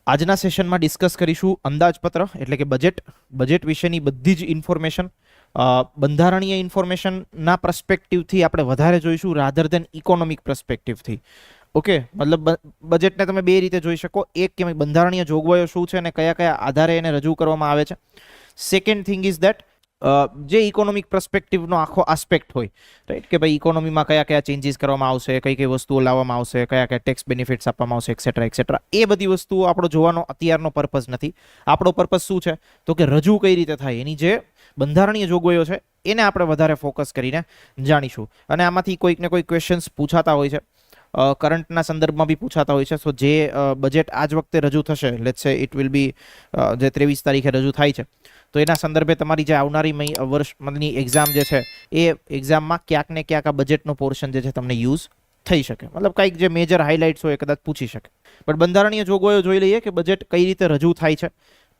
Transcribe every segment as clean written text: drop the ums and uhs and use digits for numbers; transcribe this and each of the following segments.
આજના સેશનમાં ડિસ્કસ કરીશું અંદાજપત્ર એટલે કે બજેટ વિશેની બધી જ ઇન્ફોર્મેશન બંધારણીય ઇન્ફોર્મેશનના પર્સપેક્ટિવથી આપણે વધારે જોઈશું રાધર ધેન ઇકોનોમિક પર્સપેક્ટિવથી. ઓકે, મતલબ બજેટને તમે બે રીતે જોઈ શકો. એક કે બંધારણીય જોગવાઈઓ શું છે અને કયા કયા આધારે એને રજૂ કરવામાં આવે છે. સેકન્ડ થિંગ ઇઝ ધેટ જે ઇકોનોમિક પર્સપેક્ટિવનો આખો આસ્પેક્ટ હોય, રાઈટ, કે ભાઈ ઇકોનોમીમાં કયા કયા ચેન્જીસ કરવામાં આવશે, કઈ કઈ વસ્તુઓ લાવવામાં આવશે, કયા કયા ટેક્સ બેનિફિટ્સ આપવામાં આવશે, એક્સેટ્રા એક્સેટ્રા. એ બધી વસ્તુઓ આપણો જોવાનો અત્યારનો પર્પઝ નથી. આપણો પર્પઝ શું છે તો કે રજૂ કઈ રીતે થાય એની જે બંધારણીય જોગવાઈઓ છે એને આપણે વધારે ફોકસ કરીને જાણીશું. અને આમાંથી કોઈક ને કોઈક ક્વેશ્ચન્સ પૂછાતા હોય છે, કરંટના સંદર્ભમાં બી પૂછાતા હોય છે. સો જે બજેટ આજ વખતે રજૂ થશે, લેટ્સ સે ઇટ વિલ બી જે 23 તારીખે રજૂ થાય છે, તો એના સંદર્ભે તમારી જે આવનારી વર્ષની એક્ઝામ જે છે એ એક્ઝામમાં ક્યાંક ને ક્યાંક આ બજેટનો પોર્શન જે છે તમને યુઝ થઈ શકે. મતલબ કંઈક જે મેજર હાઇલાઇટ્સ હોય એ કદાચ પૂછી શકે. પણ બંધારણીય જોગવાઈઓ જોઈ લઈએ કે બજેટ કઈ રીતે રજૂ થાય છે,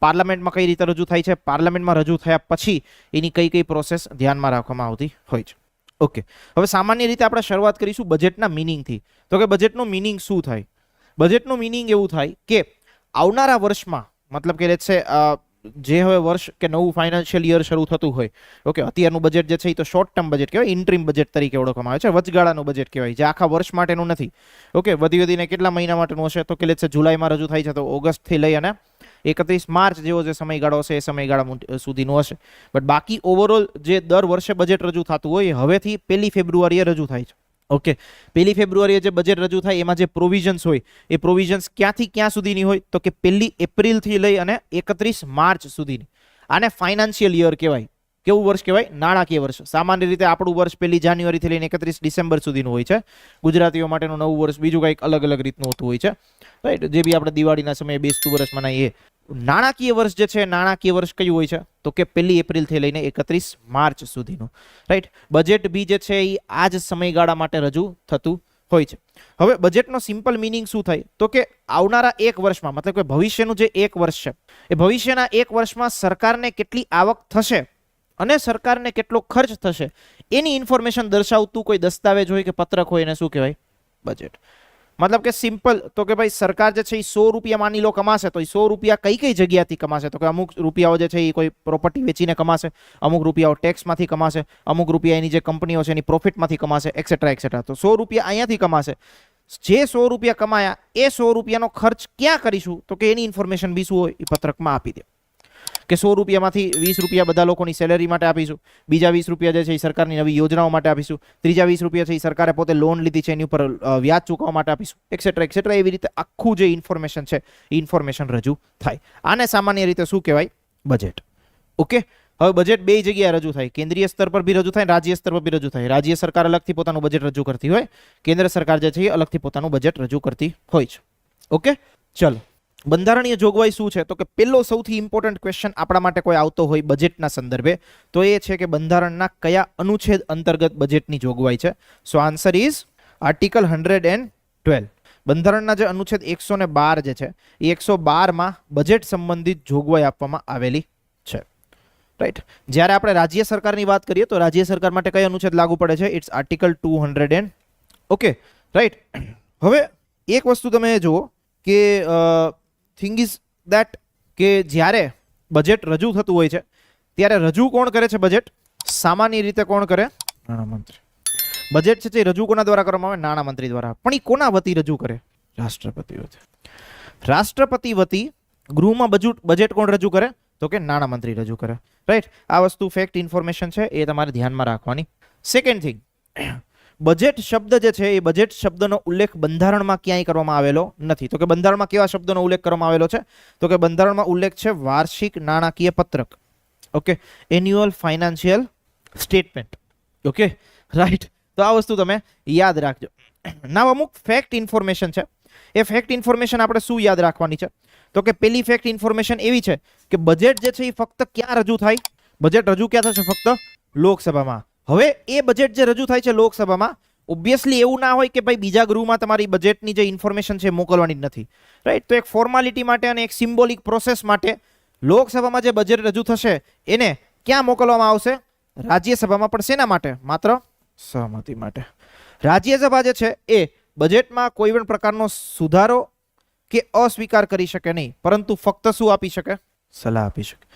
પાર્લામેન્ટમાં કઈ રીતે રજૂ થાય છે, પાર્લામેન્ટમાં રજૂ થયા પછી એની કઈ કઈ પ્રોસેસ ધ્યાનમાં રાખવામાં આવતી હોય છે. ઓકે, હવે સામાન્ય રીતે આપણે શરૂઆત કરીશું બજેટના મિનિંગથી. તો કે બજેટનો મિનિંગ શું થાય? બજેટનો મિનિંગ એવું થાય કે આવનારા વર્ષમાં, મતલબ કે લેટ્સ સે જે હવે વર્ષ કે નવું ફાઇનાન્શિયલ યર શરૂ થતું હોય, ઓકે, અત્યારનું બજેટ જે છે એ તો શોર્ટ ટર્મ બજેટ કહેવાય, ઇન્ટ્રીમ બજેટ તરીકે ઓળખવામાં આવે છે, વચગાળાનું બજેટ કહેવાય, જે આખા વર્ષ માટેનું નથી. ઓકે, વધીને કેટલા મહિના માટેનું હશે તો કે લેટ્સ સે જુલાઈમાં રજૂ થાય છે તો ઓગસ્ટથી લઈ અને 31 માર્ચ જેવો જે સમયગાળો હશે એ સમયગાળા સુધીનું હશે. બટ બાકી ઓવરઓલ જે દર વર્ષે બજેટ રજૂ થતું હોય હવેથી 1 ફેબ્રુઆરીએ રજૂ થાય છે. ઓકે, 1 ફેબ્રુઆરીએ જે બજેટ રજૂ થાય એમાં જે પ્રોવિઝન્સ હોય એ પ્રોવિઝન્સ ક્યાંથી ક્યાં સુધીની હોય તો કે 1 એપ્રિલથી લઈ અને 31 માર્ચ સુધીની. આને ફાઇનાન્શિયલ યર કહેવાય. કેવું વર્ષ કહેવાય? નાણાકીય વર્ષ. સામાન્ય રીતે આપણું વર્ષ 1 જાન્યુઆરીથી લઈને 31 ડિસેમ્બર સુધીનું હોય છે. ગુજરાતીઓ માટેનું નવું વર્ષ બીજું કંઈક અલગ અલગ રીતનું હોતું હોય છે, રાઈટ, જે બી આપણે દિવાળીના સમયે બેસતું વર્ષ મનાવીએ. નાણાકીય વર્ષ જે છે, નાણાકીય વર્ષ કયું હોય છે તો કે 1 એપ્રિલથી લઈને 31 માર્ચ સુધીનું, રાઈટ. બજેટ બી જે છે એ આ જ સમયગાળા માટે રજૂ થતું હોય છે. હવે બજેટનો સિમ્પલ મિનિંગ શું થાય તો કે આવનારા એક વર્ષમાં, મતલબ કે ભવિષ્યનું જે એક વર્ષ છે એ ભવિષ્યના એક વર્ષમાં સરકારને કેટલી આવક થશે અને સરકારને કેટલો ખર્ચ થશે એની ઇન્ફોર્મેશન દર્શાવતું કોઈ દસ્તાવેજ હોય કે પત્રક હોય એને શું કહેવાય? બજેટ. મતલબ કે સિમ્પલ તો કે ભાઈ સરકાર જે છે એ 100 રૂપિયા માની લો કમાશે તો એ 100 રૂપિયા કઈ કઈ જગ્યાથી કમાશે તો કે અમુક રૂપિયાઓ જે છે એ કોઈ પ્રોપર્ટી વેચીને કમાશે, અમુક રૂપિયાઓ ટેક્સમાંથી કમાશે, અમુક રૂપિયા એની જે કંપનીઓ છે એની પ્રોફિટમાંથી કમાશે, એક્સેટ્રા એક્સેટ્રા. તો 100 રૂપિયા અહીંયાથી કમાશે. જે 100 રૂપિયા કમાયા એ 100 રૂપિયાનો ખર્ચ ક્યાં કરીશું તો કે એની ઇન્ફોર્મેશન બી શું હોય એ પત્રકમાં આપી દે કે 100 રૂપિયામાંથી 20 રૂપિયા બધા લોકોની સેલેરી માટે આપીશું, બીજા 20 રૂપિયા જે છે એ સરકારની નવી યોજનાઓ માટે આપીશું, ત્રીજા 20 રૂપિયા છે એ સરકારે પોતે લોન લીધી છે એની ઉપર વ્યાજ ચૂકવવા માટે આપીશું, એક્સેટ્રા એક્સેટ્રા. એવી રીતે આખું જે ઇન્ફોર્મેશન છે એ ઇન્ફોર્મેશન રજૂ થાય. આને સામાન્ય રીતે શું કહેવાય? બજેટ. ઓકે, હવે બજેટ બે જગ્યાએ રજૂ થાય, કેન્દ્રીય સ્તર પર બી રજૂ થાય, રાજ્ય સ્તર પર બી રજૂ થાય. રાજ્ય સરકાર અલગથી પોતાનું બજેટ રજૂ કરતી હોય, કેન્દ્ર સરકાર જે છે એ અલગથી પોતાનું બજેટ રજૂ કરતી હોય છે. ઓકે, ચલો. બંધારણીય જોગવાઈ શું છે તો કે પહેલો સૌથી ઇમ્પોર્ટન્ટ ક્વેશ્ચન આપણા માટે કોઈ આવતો હોય બજેટના સંદર્ભે તો એ છે કે બંધારણના કયા અનુચ્છેદ અંતર્ગત બજેટની જોગવાઈ છે? સો આન્સર ઇઝ આર્ટિકલ 112. બંધારણના જે અનુચ્છેદ 112 જે છે એ 112માં બજેટ સંબંધિત જોગવાઈ આપવામાં આવેલી છે, રાઈટ. જ્યારે આપણે રાજ્ય સરકારની વાત કરીએ તો રાજ્ય સરકાર માટે કઈ અનુચ્છેદ લાગુ પડે છે? It's article 200. Okay, right. હવે એક વસ્તુ તમે જુઓ કે થિંગ ઇઝ ધેટ કે જ્યારે બજેટ રજૂ થતું હોય છે ત્યારે રજૂ કોણ કરે છે બજેટ? સામાન્ય રીતે કોણ કરે? નાણામંત્રી. બજેટ છે તે રજૂ કોના દ્વારા કરવામાં આવે? નાણામંત્રી દ્વારા. પણ એ કોના વતી રજૂ કરે? રાષ્ટ્રપતિ વતી. રાષ્ટ્રપતિ વતી ગૃહમાં બજેટ કોણ રજૂ કરે તો કે નાણામંત્રી રજૂ કરે, રાઈટ. આ વસ્તુ ફેક્ટ ઇન્ફોર્મેશન છે, એ તમારે ધ્યાનમાં રાખવાની. સેકન્ડ થિંગ, બજેટ શબ્દ જે છે એ બજેટ શબ્દનો ઉલ્લેખ બંધારણમાં ક્યાંય કરવામાં આવેલો નથી. તો કે બંધારણમાં કેવા શબ્દનો ઉલ્લેખ કરવામાં આવેલો છે તો કે બંધારણમાં ઉલ્લેખ છે વાર્ષિક નાણાકીય પત્રક. Okay, annual financial statement. Okay, right. તો આ વસ્તુ તમે યાદ રાખજો. ના, અમુક ફેક્ટ ઇન્ફોર્મેશન છે, એ ફેક્ટ ઇન્ફોર્મેશન આપણે શું યાદ રાખવાની છે તો કે પહેલી ફેક્ટ ઇન્ફોર્મેશન એવી છે કે બજેટ જે છે એ ફક્ત ક્યાં રજૂ થાય? બજેટ રજૂ ક્યાં થશે? ફક્ત લોકસભામાં. હવે એ બજેટ જે રજૂ થાય છે લોકસભામાં, ઓબ્વિયસલી એવું ના હોય કે ભાઈ બીજા ગૃહમાં તમારી બજેટની જે ઇન્ફોર્મેશન છે મોકલવાની જ નથી, રાઈટ. તો એક ફોર્માલિટી માટે અને એક સિમ્બોલિક પ્રોસેસ માટે લોકસભામાં જે બજેટ રજૂ થશે એને ક્યાં મોકલવામાં આવશે? રાજ્યસભામાં. પણ શેના માટે? માત્ર સહમતિ માટે. રાજ્યસભા જે છે એ બજેટમાં કોઈ પણ પ્રકારનો સુધારો કે અસ્વીકાર કરી શકે નહીં, પરંતુ ફક્ત શું આપી શકે? સલાહ આપી શકે.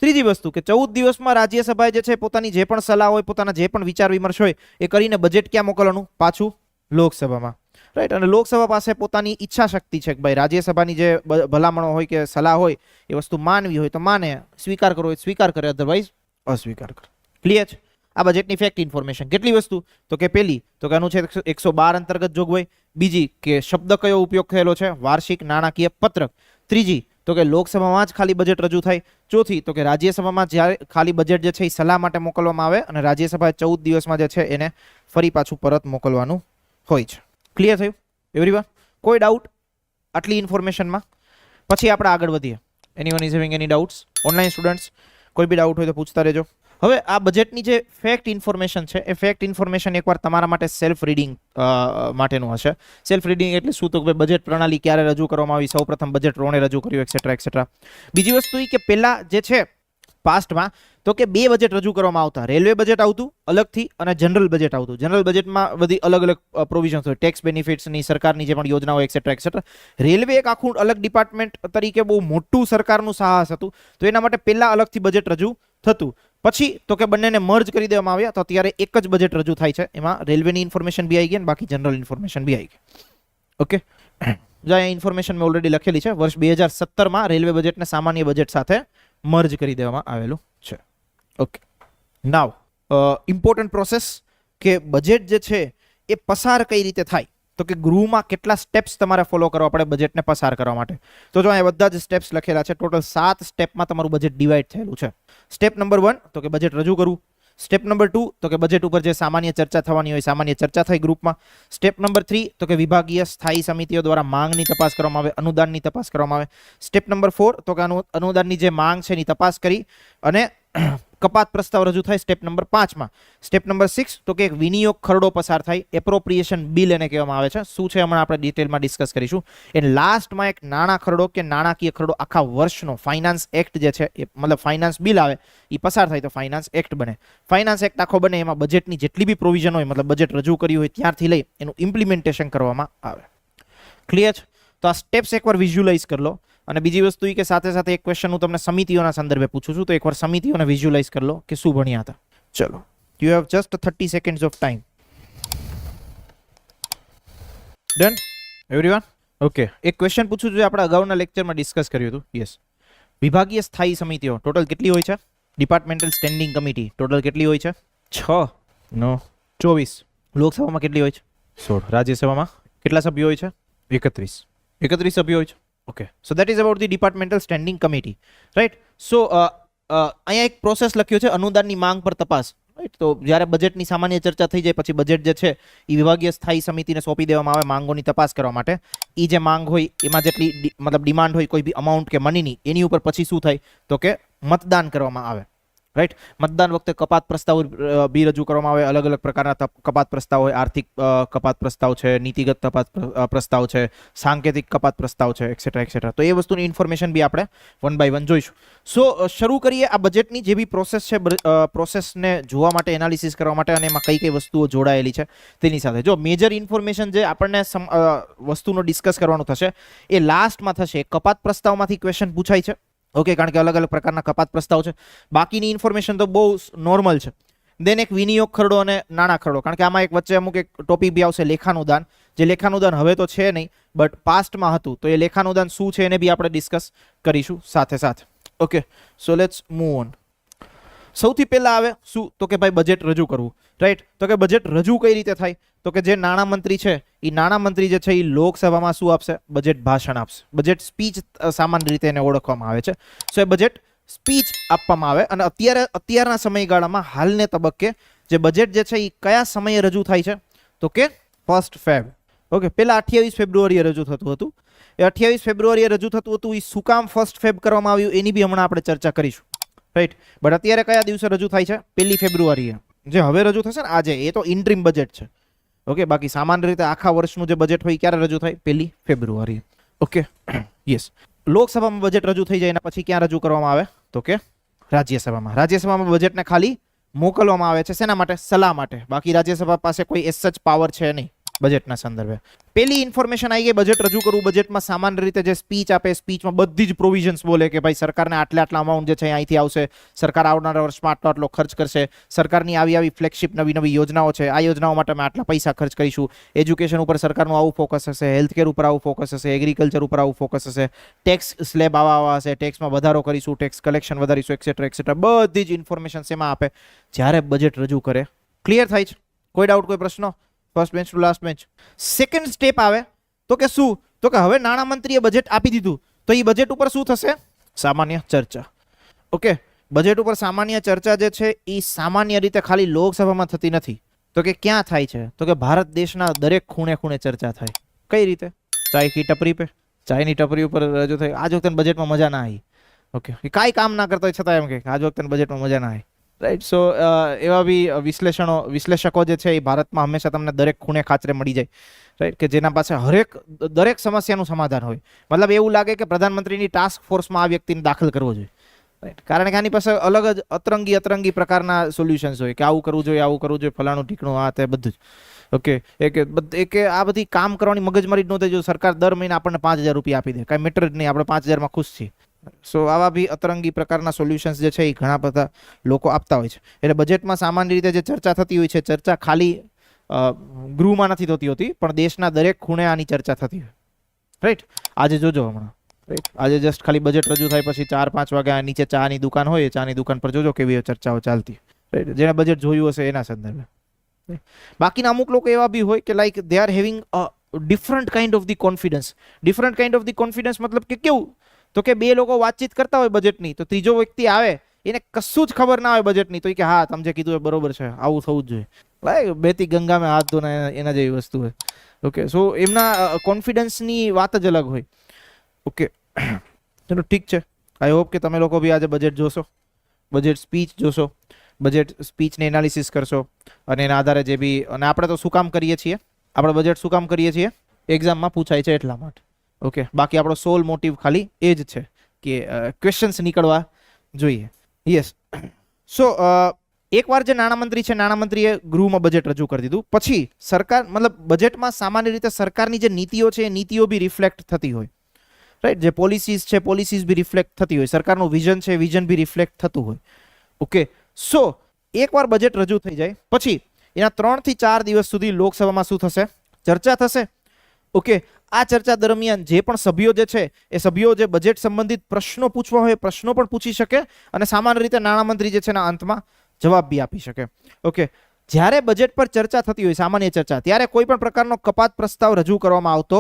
ત્રીજી વસ્તુ કે 14 દિવસમાં રાજ્યસભાએ જે છે પોતાની જે પણ સલાહ હોય, પોતાના જે પણ વિચાર વિમર્શ હોય એ કરીને બજેટ ક્યાં મોકલવાનું? પાછું લોકસભામાં. રાઈટ. અને લોકસભા પાસે પોતાની ઈચ્છા શક્તિ છે કે ભાઈ રાજ્યસભાની જે ભલામણો હોય કે સલાહ હોય એ વસ્તુ માનવી હોય તો માને, સ્વીકાર કરવો હોય સ્વીકાર કરે, અધરવાઇઝ અસ્વીકાર કરે. ક્લિયર છે? આ બજેટની ફેક્ટ ઇન્ફોર્મેશન. કેટલી વસ્તુ? તો કે પહેલી તો કે અનુચ્છેદ 112 અંતર્ગત જોગવાઈ. બીજી કે શબ્દ કયો ઉપયોગ થયેલો છે? વાર્ષિક નાણાકીય પત્રક. ત્રીજી તો કે લોકસભામાં જ ખાલી બજેટ રજૂ થાય. ચોથી તો કે રાજ્યસભામાં જ્યારે ખાલી બજેટ જે છે એ સલાહ માટે મોકલવામાં આવે અને રાજ્યસભાએ 14 દિવસમાં જે છે એને ફરી પાછું પરત મોકલવાનું હોય છે. ક્લિયર થયું એવરીવન? કોઈ ડાઉટ આટલી ઇન્ફોર્મેશનમાં? પછી આપણે આગળ વધીએ. Anyone is having any doubts? Online students કોઈ બી ડાઉટ હોય તો પૂછતા રહેજો. હવે આ બજેટની જે ફેક્ટ ઇન્ફોર્મેશન છે એ ફેક્ટ ઇન્ફોર્મેશન એકવાર તમારા માટે સેલ્ફ રીડિંગ માટેનું હશે. સેલ્ફ રીડિંગ એટલે શું? તો કે બજેટ પ્રણાલી ક્યારે રજૂ કરવામાં આવી, સૌપ્રથમ બજેટ કોણે રજૂ કર્યું, એક્સેટ્રા એક્સેટ્રા. બીજી વસ્તુ એ કે પહેલા જે છે પાસ્ટમાં તો કે 2 બજેટ રજૂ કરવામાં આવતા. રેલવે બજેટ આવતું અલગથી અને જનરલ બજેટ આવતું. જનરલ બજેટમાં બધી અલગ અલગ પ્રોવિઝન્સ હોય, ટેક્સ બેનિફિટ્સની, સરકારની જે પણ યોજનાઓ એક્સેટ્રા એક્સેટ્રા. રેલવે એક આખું અલગ ડિપાર્ટમેન્ટ તરીકે બહુ મોટું સરકારનું સાહસ હતું, તો એના માટે પહેલા અલગથી બજેટ રજૂ થતું. પછી તો કે બંનેને મર્જ કરી દેવામાં આવ્યા, તો અત્યારે એક જ બજેટ રજૂ થાય છે. એમાં રેલવેની ઇન્ફોર્મેશન બી આવી ગઈ અને બાકી જનરલ ઇન્ફોર્મેશન બી આવી ગઈ. ઓકે, જો અહીંયા ઇન્ફોર્મેશન મેં ઓલરેડી લખેલી છે. વર્ષ 2017માં રેલવે બજેટને સામાન્ય બજેટ સાથે મર્જ કરી દેવામાં આવેલું છે. ઓકે, નાવ ઇમ્પોર્ટન્ટ પ્રોસેસ કે બજેટ જે છે એ પસાર કઈ રીતે થાય, તો કે ગૃહમાં કેટલા સ્ટેપ્સ તમારે ફોલો કરવા પડે બજેટને પસાર કરવા માટે. તો જો અહીંયા બધા જ સ્ટેપ્સ લખેલા છે. ટોટલ 7 સ્ટેપમાં તમારું બજેટ ડિવાઈડ થયેલું છે. સ્ટેપ નંબર 1 તો કે બજેટ રજૂ કરવું. સ્ટેપ નંબર 2 તો કે બજેટ ઉપર જે સામાન્ય ચર્ચા થવાની હોય સામાન્ય ચર્ચા થાય ગ્રુપમાં. સ્ટેપ નંબર 3 તો કે વિભાગીય સ્થાયી સમિતિઓ દ્વારા માંગની તપાસ કરવામાં આવે, અનુદાનની તપાસ કરવામાં આવે. સ્ટેપ નંબર 4 તો કે અનુદાનની જે માંગ છે એની તપાસ કરી અને કપાત પ્રસ્તાવ રજૂ થાય સ્ટેપ નંબર 5માં. સ્ટેપ નંબર 6 તો કે એક વિનિયોગ ખરડો પસાર થાય, એપ્રોપ્રિએશન બિલ એને કહેવામાં આવે છે. શું છે હમણાં આપણે ડિટેલમાં ડિસ્કસ કરીશું. એન્ડ લાસ્ટમાં એક નાણાં ખરડો કે નાણાકીય ખરડો આખા વર્ષનો ફાઇનાન્સ એક્ટ જે છે એ મતલબ ફાઇનાન્સ બિલ આવે એ પસાર થાય તો ફાઇનાન્સ એક્ટ બને. ફાઇનાન્સ એક્ટ આખો બને એમાં બજેટની જેટલી બી પ્રોવિઝન હોય મતલબ બજેટ રજૂ કર્યું હોય ત્યારથી લઈ એનું ઇમ્પ્લિમેન્ટેશન કરવામાં આવે. ક્લિયર? તો આ સ્ટેપ્સ એકવાર વિઝ્યુલાઇઝ કરી લો. અને બીજી વસ્તુ એ કે સાથે સાથે એક ક્વેશ્ચન હું તમને સમિતિઓના સંદર્ભે પૂછું છું, તો એકવાર સમિતિઓને વિઝ્યુલાઇઝ કરી લો કે શું ભણ્યા હતા. ચલો, you have just 30 seconds of time. Done everyone? Okay, એક ક્વેશ્ચન પૂછું છું જે આપણે અગાઉના લેક્ચરમાં ડિસ્કસ કર્યું હતું. યસ, વિભાગીય સ્થાયી સમિતિઓ ટોટલ કેટલી હોય છે? ડિપાર્ટમેન્ટલ સ્ટેન્ડિંગ કમિટી ટોટલ કેટલી હોય છે? 6 નો 24. લોકસભામાં કેટલી હોય છે? 16. રાજ્યસભામાં કેટલા સભ્યો હોય છે? 31 સભ્યો હોય છે. Okay, so that is about the departmental standing committee, right. So અહીંયા એક પ્રોસેસ લખ્યો છે અનુદાનની માંગ પર તપાસ. રાઈટ, તો જ્યારે બજેટની સામાન્ય ચર્ચા થઈ જાય પછી બજેટ જે છે એ વિભાગીય સ્થાયી સમિતિને સોંપી દેવામાં આવે માંગોની તપાસ કરવા માટે. એ જે માંગ હોય એમાં જેટલી મતલબ ડિમાન્ડ હોય કોઈ બી અમાઉન્ટ કે મનીની, એની ઉપર પછી શું થાય તો કે મતદાન કરવામાં આવે. રાઈટ, મતદાન વખતે કપાત પ્રસ્તાવ બી રજૂ કરવામાં આવે. અલગ અલગ પ્રકારના કપાત પ્રસ્તાવ હોય. આર્થિક કપાત પ્રસ્તાવ છે, નીતિગત કપાત પ્રસ્તાવ છે, સાંકેતિક કપાત પ્રસ્તાવ છે, એક્સેટ્રા એક્સેટ્રા. તો એ વસ્તુની ઇન્ફોર્મેશન બી આપણે 1 બાય 1 જોઈશું. સો શરૂ કરીએ આ બજેટની જે બી પ્રોસેસ છે, પ્રોસેસને જોવા માટે, એનાલિસિસ કરવા માટે અને એમાં કઈ કઈ વસ્તુઓ જોડાયેલી છે તેની સાથે. જો મેજર ઇન્ફોર્મેશન જે આપણને વસ્તુનો ડિસ્કસ કરવાનું થશે એ લાસ્ટમાં થશે. કપાત પ્રસ્તાવમાંથી ક્વેશ્ચન પૂછાય છે. ઓકે, કારણ કે અલગ અલગ પ્રકારના કપાત પ્રસ્તાવ છે. બાકીની ઇન્ફોર્મેશન તો બહુ નોર્મલ છે. દેન એક વિનિયોગ ખરડો અને નાણાં ખરડો, કારણ કે આમાં એક વચ્ચે અમુક એક ટોપિક બી આવશે લેખાનુદાન. જે લેખાનુદાન હવે તો છે નહીં બટ પાસ્ટમાં હતું, તો એ લેખાનુદાન શું છે એને બી આપણે ડિસ્કસ કરીશું સાથે સાથે. Okay, so let's move on. સૌથી પહેલા આવે શું તો કે ભાઈ બજેટ રજૂ કરવું. રાઈટ, તો કે બજેટ રજૂ કઈ રીતે થાય તો કે જે નાણામંત્રી છે એ નાણામંત્રી જે છે એ લોકસભામાં શું આપશે? બજેટ ભાષણ આપશે. બજેટ સ્પીચ સામાન્ય રીતે એને ઓળખવામાં આવે છે. સો એ બજેટ સ્પીચ આપવામાં આવે અને અત્યારના સમયગાળામાં હાલને તબક્કે જે બજેટ જે છે એ કયા સમયે રજૂ થાય છે તો કે 1 ફેબ. ઓકે, પહેલા 28 ફેબ્રુઆરીએ રજૂ થતું હતું. એ 28 ફેબ્રુઆરીએ રજૂ થતું હતું. એ શું કામ 1 ફેબ કરવામાં આવ્યું એની બી હમણાં આપણે ચર્ચા કરીશું. રાઈટ, બટ અત્યારે કયા દિવસે રજૂ થાય છે? 1 ફેબ્રુઆરીએ. જે હવે રજૂ થશે ને આજે, એ તો ઇન્ટ્રીમ બજેટ છે. ઓકે, બાકી સામાન્ય રીતે આખા વર્ષનું જે બજેટ હોય ક્યારે રજૂ થાય? 1 ફેબ્રુઆરી. Okay, yes. લોકસભામાં બજેટ રજૂ થઈ જાય એના પછી ક્યાં રજૂ કરવામાં આવે તો કે રાજ્યસભામાં. રાજ્યસભામાં બજેટને ખાલી મોકલવામાં આવે છે શેના માટે? સલાહ માટે. બાકી રાજ્યસભા પાસે કોઈ એસ સચ પાવર છે નહીં. બજેટના સંદર્ભે પેલી ઇન્ફોર્મેશન આવી ગઈ બજેટ રજૂ કરવું. બજેટમાં સામાન્ય રીતે જે સ્પીચ આપે સ્પીચમાં બધી જ પ્રોવિઝન્સ બોલે કે ભાઈ સરકારને આટલા અમાઉન્ટ જે છે અહીંથી આવશે, સરકાર આવનારા વર્ષમાં આટલો ખર્ચ કરશે, સરકારની આવી ફ્લેગશિપ નવી યોજનાઓ છે, આ યોજનાઓ માટે અમે આટલા પૈસા ખર્ચ કરીશું, એજ્યુકેશન ઉપર સરકારનું આવું ફોકસ હશે, હેલ્થકેર ઉપર આવું ફોકસ હશે, એગ્રીકલ્ચર ઉપર આવું ફોકસ હશે, ટેક્સ સ્લેબ આવા હશે, ટેક્સમાં વધારો કરીશું, ટેક્સ કલેક્શન વધારીશું, એક્સેટ્રા બધી જ ઇન્ફોર્મેશન શેમાં આપે? જ્યારે બજેટ રજૂ કરે. ક્લિયર થાય છે? કોઈ ડાઉટ, કોઈ પ્રશ્નો? First bench to last bench. Second step આવે તો કે શું? તો કે હવે નાણામંત્રીએ બજેટ આપી દીધું તો એ બજેટ ઉપર શું થશે? સામાન્ય ચર્ચા. ઓકે, બજેટ ઉપર સામાન્ય ચર્ચા જે છે એ સામાન્ય રીતે ખાલી લોકસભામાં થતી નથી. તો કે ક્યાં થાય છે? તો કે ભારત દેશના દરેક ખૂણે ખૂણે ચર્ચા થાય. કઈ રીતે? ચાય કી ટપરી પે, ચાયની ટપરી ઉપર રજૂ થઈ. આજ વખતે બજેટમાં મજા ના આવી. ઓકે, કાંઈ કામ ના કરતા હોય છતાં એમ કે આજ વખતે બજેટમાં મજા ના આવી. રાઈટ. સો એવા બી વિશ્લેષકો જે છે એ ભારતમાં હંમેશા તમને દરેક ખૂણે ખાચરે મળી જાય. રાઈટ, કે જેના પાસે દરેક સમસ્યાનું સમાધાન હોય. મતલબ એવું લાગે કે પ્રધાનમંત્રીની ટાસ્ક ફોર્સમાં આ વ્યક્તિને દાખલ કરવો જોઈએ. રાઈટ, કારણ કે આની પાસે અલગ જ અતરંગી પ્રકારના સોલ્યુશન્સ હોય કે આવું કરવું જોઈએ, ફલાણું ઠીકણું, આ તે બધું જ. ઓકે, એક આ બધી કામ કરવાની મગજમારી જ નહોતી. જો સરકાર દર મહિને આપણને 5,000 રૂપિયા આપી દે, કાંઈ મેટર જ નહીં, આપણે 5,000માં ખુશ છીએ. સો આવા બી અતરંગી પ્રકારના સોલ્યુશન્સ જે છે એ ઘણા બધા લોકો આપતા હોય છે. એટલે બજેટમાં સામાન્ય રીતે જે ચર્ચા થતી હોય છે, ચર્ચા ખાલી ગૃહમાં નથી થતી હોતી, પણ દેશના દરેક ખૂણે આની ચર્ચા થતી હોય. રાઈટ, આજે જોજો હમણાં. રાઈટ, આજે જસ્ટ ખાલી બજેટ રજૂ થાય પછી 4-5 વાગ્યા નીચે ચાની દુકાન હોય, ચાની દુકાન પર જોજો કેવી ચર્ચાઓ ચાલતી. રાઈટ, જેને બજેટ જોયું હશે એના સંદર્ભે. બાકીના અમુક લોકો એવા બી હોય કે like they are having different kind of the confidence. Different kind of the confidence મતલબ કે કેવું? તો કે બે લોકો વાતચીત કરતા હોય બજેટની, તો ત્રીજો વ્યક્તિ આવે એને કશું જ ખબર ના હોય બજેટની, તો કે હા તમે જે કીધું એ બરોબર છે, આવું થવું જ જોઈએ. બેતી ગંગા મેં હાથ ધોના એના જેવી વસ્તુ હોય. ઓકે, સો એમના કોન્ફિડન્સની વાત જ અલગ હોય. ઓકે, ચલો ઠીક છે. આઈ હોપ કે તમે લોકો બી આજે બજેટ જોશો, બજેટ સ્પીચ જોશો, બજેટ સ્પીચને એનાલિસિસ કરશો અને એના આધારે જે બી. અને આપણે તો શું કામ કરીએ છીએ? આપણે બજેટ શું કામ કરીએ છીએ? એક્ઝામમાં પૂછાય છે એટલા માટે. ઓકે, બાકી આપણો સોલ મોટિવ ખાલી એ જ છે કે ક્વેશ્ચન્સ નીકળવા જોઈએ. યસ. સો એકવાર જે નાણામંત્રી છે, નાણામંત્રીએ ગૃહમાં બજેટ રજૂ કરી દીધું પછી સરકાર, મતલબ બજેટમાં સામાન્ય રીતે સરકારની જે નીતિઓ છે એ નીતિઓ બી રિફ્લેક્ટ થતી હોય. રાઈટ, જે પોલિસીઝ છે પોલિસીઝ બી રિફ્લેક્ટ થતી હોય, સરકારનું વિઝન છે વિઝન બી રિફ્લેક્ટ થતું હોય. ઓકે, સો એકવાર બજેટ રજૂ થઈ જાય પછી એના 3 થી 4 દિવસ સુધી લોકસભામાં શું થશે? ચર્ચા થશે. ઓકે, આ ચર્ચા દરમિયાન જે પણ સભ્યો જે છે એ સભ્યો જે બજેટ સંબંધિત પ્રશ્નો પૂછવા હોય પ્રશ્નો પણ પૂછી શકે અને સામાન્ય રીતે નાણામંત્રી જે છે એના અંતમાં જવાબ બી આપી શકે. ઓકે, જ્યારે બજેટ પર ચર્ચા થતી હોય સામાન્ય ચર્ચા, ત્યારે કોઈ પણ પ્રકારનો કપાત પ્રસ્તાવ રજૂ કરવામાં આવતો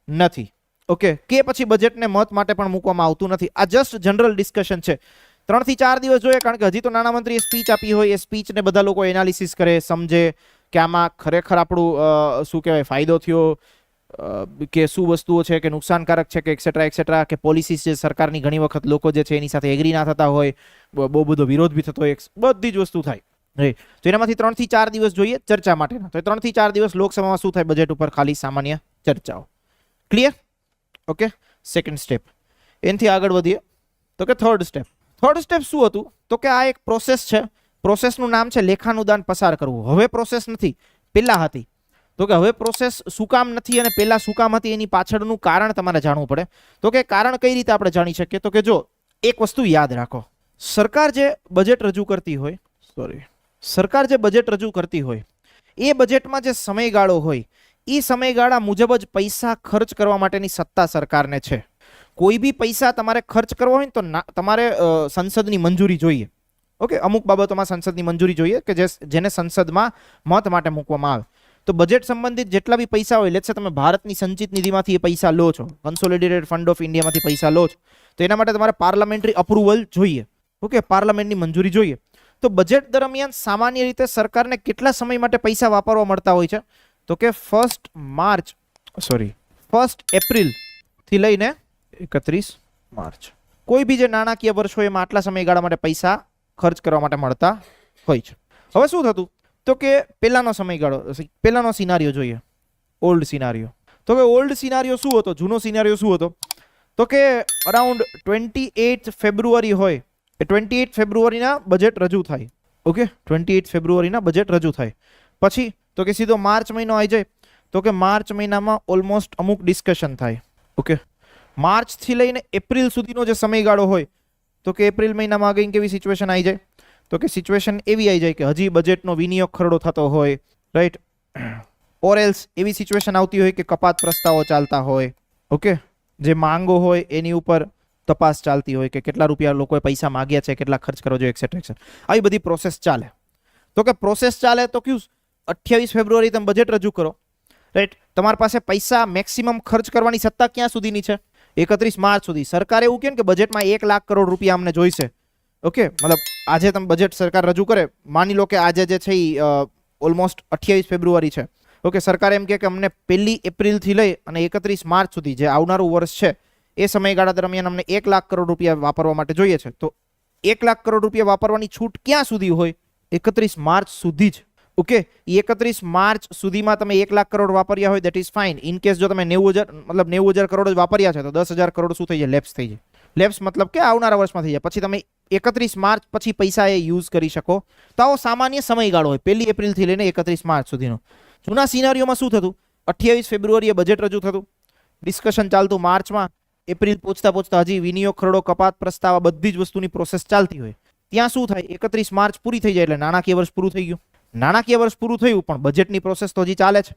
નથી. ઓકે, કે પછી બજેટને મત માટે પણ મૂકવામાં આવતું નથી. આ જસ્ટ જનરલ ડિસ્કશન છે. 3 થી 4 દિવસ જોઈએ, કારણ કે હજી તો નાણામંત્રીએ સ્પીચ આપી હોય, એ સ્પીચને બધા લોકો એનાલિસિસ કરે, સમજે કે આમાં ખરેખર આપણું શું કહેવાય ફાયદો થયો કે શું વસ્તુઓ છે કે નુકસાનકારક છે કે એક્સેટ્રા કે પોલિસીસ છે સરકારની ઘણી વખત લોકો જે છે એની સાથે એગ્રી ના થતા હોય, બહુ બધો વિરોધ બી થતો હોય, બધી જ વસ્તુ થાય. તો એનામાંથી 3 થી 4 દિવસ જોઈએ ચર્ચા માટેના. તો 3 થી 4 દિવસ લોકસભામાં શું થાય? બજેટ ઉપર ખાલી સામાન્ય ચર્ચાઓ. ક્લિયર? Okay, second step. એનાથી આગળ વધીએ તો કે થર્ડ સ્ટેપ. થર્ડ સ્ટેપ શું હતું? તો કે આ એક પ્રોસેસ છે. પ્રોસેસનું નામ છે લેખાનુદાન પસાર કરવું. હવે પ્રોસેસ નથી, પહેલા હતી. તો કે હવે પ્રોસેસ શું કામ નથી અને પહેલા શું કામ હતી એની પાછળનું કારણ તમારે જાણવું પડે. તો કે કારણ કઈ રીતે આપણે જાણી શકીએ? તો કે જો એક વસ્તુ યાદ રાખો, સરકાર જે બજેટ રજૂ કરતી હોય, સરકાર જે બજેટ રજૂ કરતી હોય એ બજેટમાં જે સમયગાળો હોય એ સમયગાળા મુજબ જ પૈસા ખર્ચ કરવા માટેની સત્તા સરકારને છે. કોઈ બી પૈસા તમારે ખર્ચ કરવો હોય ને તો તમારે સંસદની મંજૂરી જોઈએ. ઓકે, અમુક બાબતોમાં સંસદની મંજૂરી જોઈએ કે જેને સંસદમાં મત માટે મૂકવામાં આવે. તો બજેટ સંબંધિત જેટલા બી પૈસા હોય, લેટ્સ સે તમે ભારતની સંચિત નિધિમાંથી એ પૈસા લો છો, કન્સોલિડેટેડ ફંડ ઓફ ઇન્ડિયામાંથી પૈસા લો છો, તો એના માટે તમારે પાર્લામેન્ટરી અપ્રુવલ જોઈએ. ઓકે, પાર્લામેન્ટની મંજૂરી જોઈએ. તો બજેટ દરમિયાન સામાન્ય રીતે સરકારને કેટલા સમય માટે પૈસા વાપરવા મળતા હોય છે? તો કે 1 એપ્રિલ થી લઈને 31 માર્ચ. કોઈ બી જે નાણાકીય વર્ષ હોય એમાં આટલા સમયગાળા માટે પૈસા ખર્ચ કરવા માટે મળતા હોય છે. હવે શું થતું? તો કે પહેલાનો સમયગાળો, પહેલાનો સિનારીઓ જોઈએ, ઓલ્ડ સિનારીઓ. તો કે ઓલ્ડ સિનારીઓ શું હતો? જૂનો સિનારીઓ શું હતો? તો કે અરાઉન્ડ 28 ફેબ્રુઆરી હોય, એ 28 ફેબ્રુઆરીના બજેટ રજૂ થાય. ઓકે, 28 ફેબ્રુઆરીના બજેટ રજૂ થાય પછી તો કે સીધો માર્ચ મહિનો આવી જાય. તો કે માર્ચ મહિનામાં ઓલમોસ્ટ અમુક ડિસ્કશન થાય. ઓકે, માર્ચ થી લઈને એપ્રિલ સુધીનો જે સમયગાળો હોય તો કે એપ્રિલ મહિનામાં આગળ કેવી સિચ્યુએશન આવી જાય તો કે સિચ્યુએશન એવી આવી જાય કે હજી બજેટનો વિનિયોગ ખરડો થતો હોય, રાઈટ, ઓર એલ્સ એવી સિચ્યુએશન આવતી હોય કે કપાત પ્રસ્તાવો ચાલતા હોય. ઓકે, જે માંગો હોય એની ઉપર તપાસ ચાલતી હોય કે કેટલા રૂપિયા લોકોએ પૈસા માંગ્યા છે, કેટલા ખર્ચ કરવો જોઈએ, એક્સેટ્રા. આવી બધી પ્રોસેસ ચાલે. તો કે પ્રોસેસ ચાલે તો કયું 28 ફેબ્રુઆરી તમે બજેટ રજૂ કરો, રાઈટ. તમારી પાસે પૈસા મેક્સિમમ ખર્ચ કરવાની સત્તા ક્યાં સુધીની છે? 31 માર્ચ સુધી. સરકાર એવું કહે કે બજેટમાં 1 લાખ કરોડ રૂપિયા અમને જોઈશે. ઓકે, મતલબ આજે તમે બજેટ સરકાર રજૂ કરે, માની લો કે આજે જે છે એ ઓલમોસ્ટ 28 ફેબ્રુઆરી છે. ઓકે, સરકાર એમ કહે કે અમને 1 એપ્રિલથી લઈ અને 31 માર્ચ સુધી જે આવનારું વર્ષ છે એ સમયગાળા દરમિયાન અમને 1 લાખ કરોડ રૂપિયા વાપરવા માટે જોઈએ છે. તો 1 લાખ કરોડ રૂપિયા વાપરવાની છૂટ ક્યાં સુધી હોય? 31 માર્ચ સુધી જ. ઓકે, 31 માર્ચ સુધીમાં તમે 1 લાખ કરોડ વાપર્યા હોય that is fine. In case જો તમે 90,000 કરોડ જ વાપર્યા છે તો 10,000 કરોડ શું થઈ જાય? લેપ્સ થઈ જાય. લેપ્સ મતલબ કે આવનારા વર્ષમાં થઈ જાય. પછી તમે 31 માર્ચ પછી પૈસા એ યુઝ કરી શકો. તો આવો સામાન્ય સમયગાળો હોય 1 એપ્રિલથી લઈને 31 માર્ચ સુધીનો. જૂના સિનારીઓમાં શું થતું? 28 ફેબ્રુઆરીએ બજેટ રજૂ થતું, ડિસ્કશન ચાલતું માર્ચમાં, એપ્રિલ પહોંચતા હજી વિનિયોગ ખરડો, કપાત પ્રસ્તાવ, બધી જ વસ્તુની પ્રોસેસ ચાલતી હોય. ત્યાં શું થાય? 31 માર્ચ પૂરી થઈ જાય એટલે નાણાકીય વર્ષ પૂરું થઈ ગયું. નાણાકીય વર્ષ પૂરું થયું પણ બજેટની પ્રોસેસ તો હજી ચાલે છે.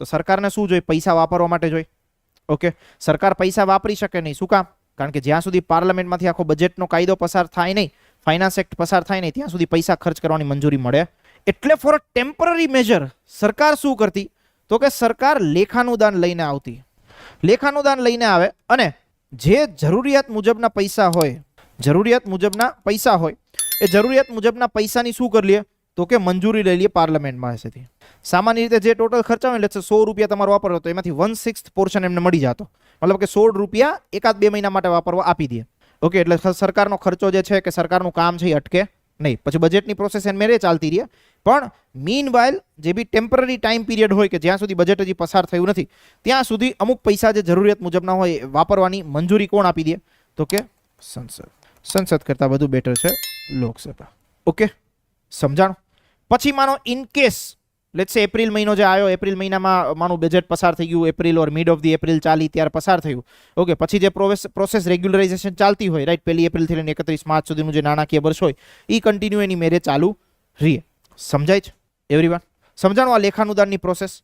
તો સરકારને શું જોઈએ? પૈસા વાપરવા માટે જોઈએ. ઓકે, સરકાર પૈસા વાપરી શકે નહીં. શું કામ? કારણ કે જ્યાં સુધી પાર્લામેન્ટમાંથી આખો બજેટનો કાયદો પસાર થાય નહીં, ફાઇનાન્સ એક્ટ પસાર થાય નહીં, ત્યાં સુધી પૈસા ખર્ચ કરવાની મંજૂરી મળે. એટલે ફોર અ ટેમ્પરરી મેજર સરકાર શું કરતી તો કે સરકાર લેખાનુદાન લઈને આવતી. લેખાનુદાન લઈને આવે અને જે જરૂરિયાત મુજબના પૈસા હોય, જરૂરિયાત મુજબના પૈસાની શું કરી લે તો કે મંજૂરી લઈ લઈએ પાર્લામેન્ટમાં પાસેથી. સામાન્ય રીતે જે ટોટલ ખર્ચા હોય એટલે 100 રૂપિયા તમારો વાપરો તો એમાંથી 1/6 પોર્શન એમને મળી જતો. મતલબ કે 16 રૂપિયા 1-2 મહિના માટે વાપરવા આપી દે. ઓકે, એટલે સરકારનો ખર્ચો જે છે કે સરકારનું કામ છે એ અટકે નહીં. પછી બજેટની પ્રોસેસ એન મેરે ચાલતી રહે. પણ મીન વાઇલ જે બી ટેમ્પરરી ટાઈમ પીરિયડ હોય કે જ્યાં સુધી બજેટ હજી પસાર થયું નથી ત્યાં સુધી અમુક પૈસા જે જરૂરિયાત મુજબના હોય વાપરવાની મંજૂરી કોણ આપી દે તો કે સંસદ. સંસદ કરતાં વધુ બેટર છે લોકસભા. ઓકે, સમજાણું? પછી માનો ઇન કેસ લેટ્સ સે એપ્રિલ મહિનો જે આવ્યો, એપ્રિલ મહિનામાં માનું બજેટ પસાર થઈ ગયું, April or mid of the April ચાલી ત્યારે પસાર થયું. ઓકે, પછી જે પ્રોસેસ રેગ્યુલરાઇઝેશન ચાલતી હોય, રાઈટ, 1 એપ્રિલથી લઈને 31 માર્ચ સુધીનું જે નાણાકીય વર્ષ હોય એ કન્ટિન્યુ એની મેરે ચાલુ રહે. સમજાય છે એવરીવન? સમજાણું? આ લેખાનુદાનની પ્રોસેસ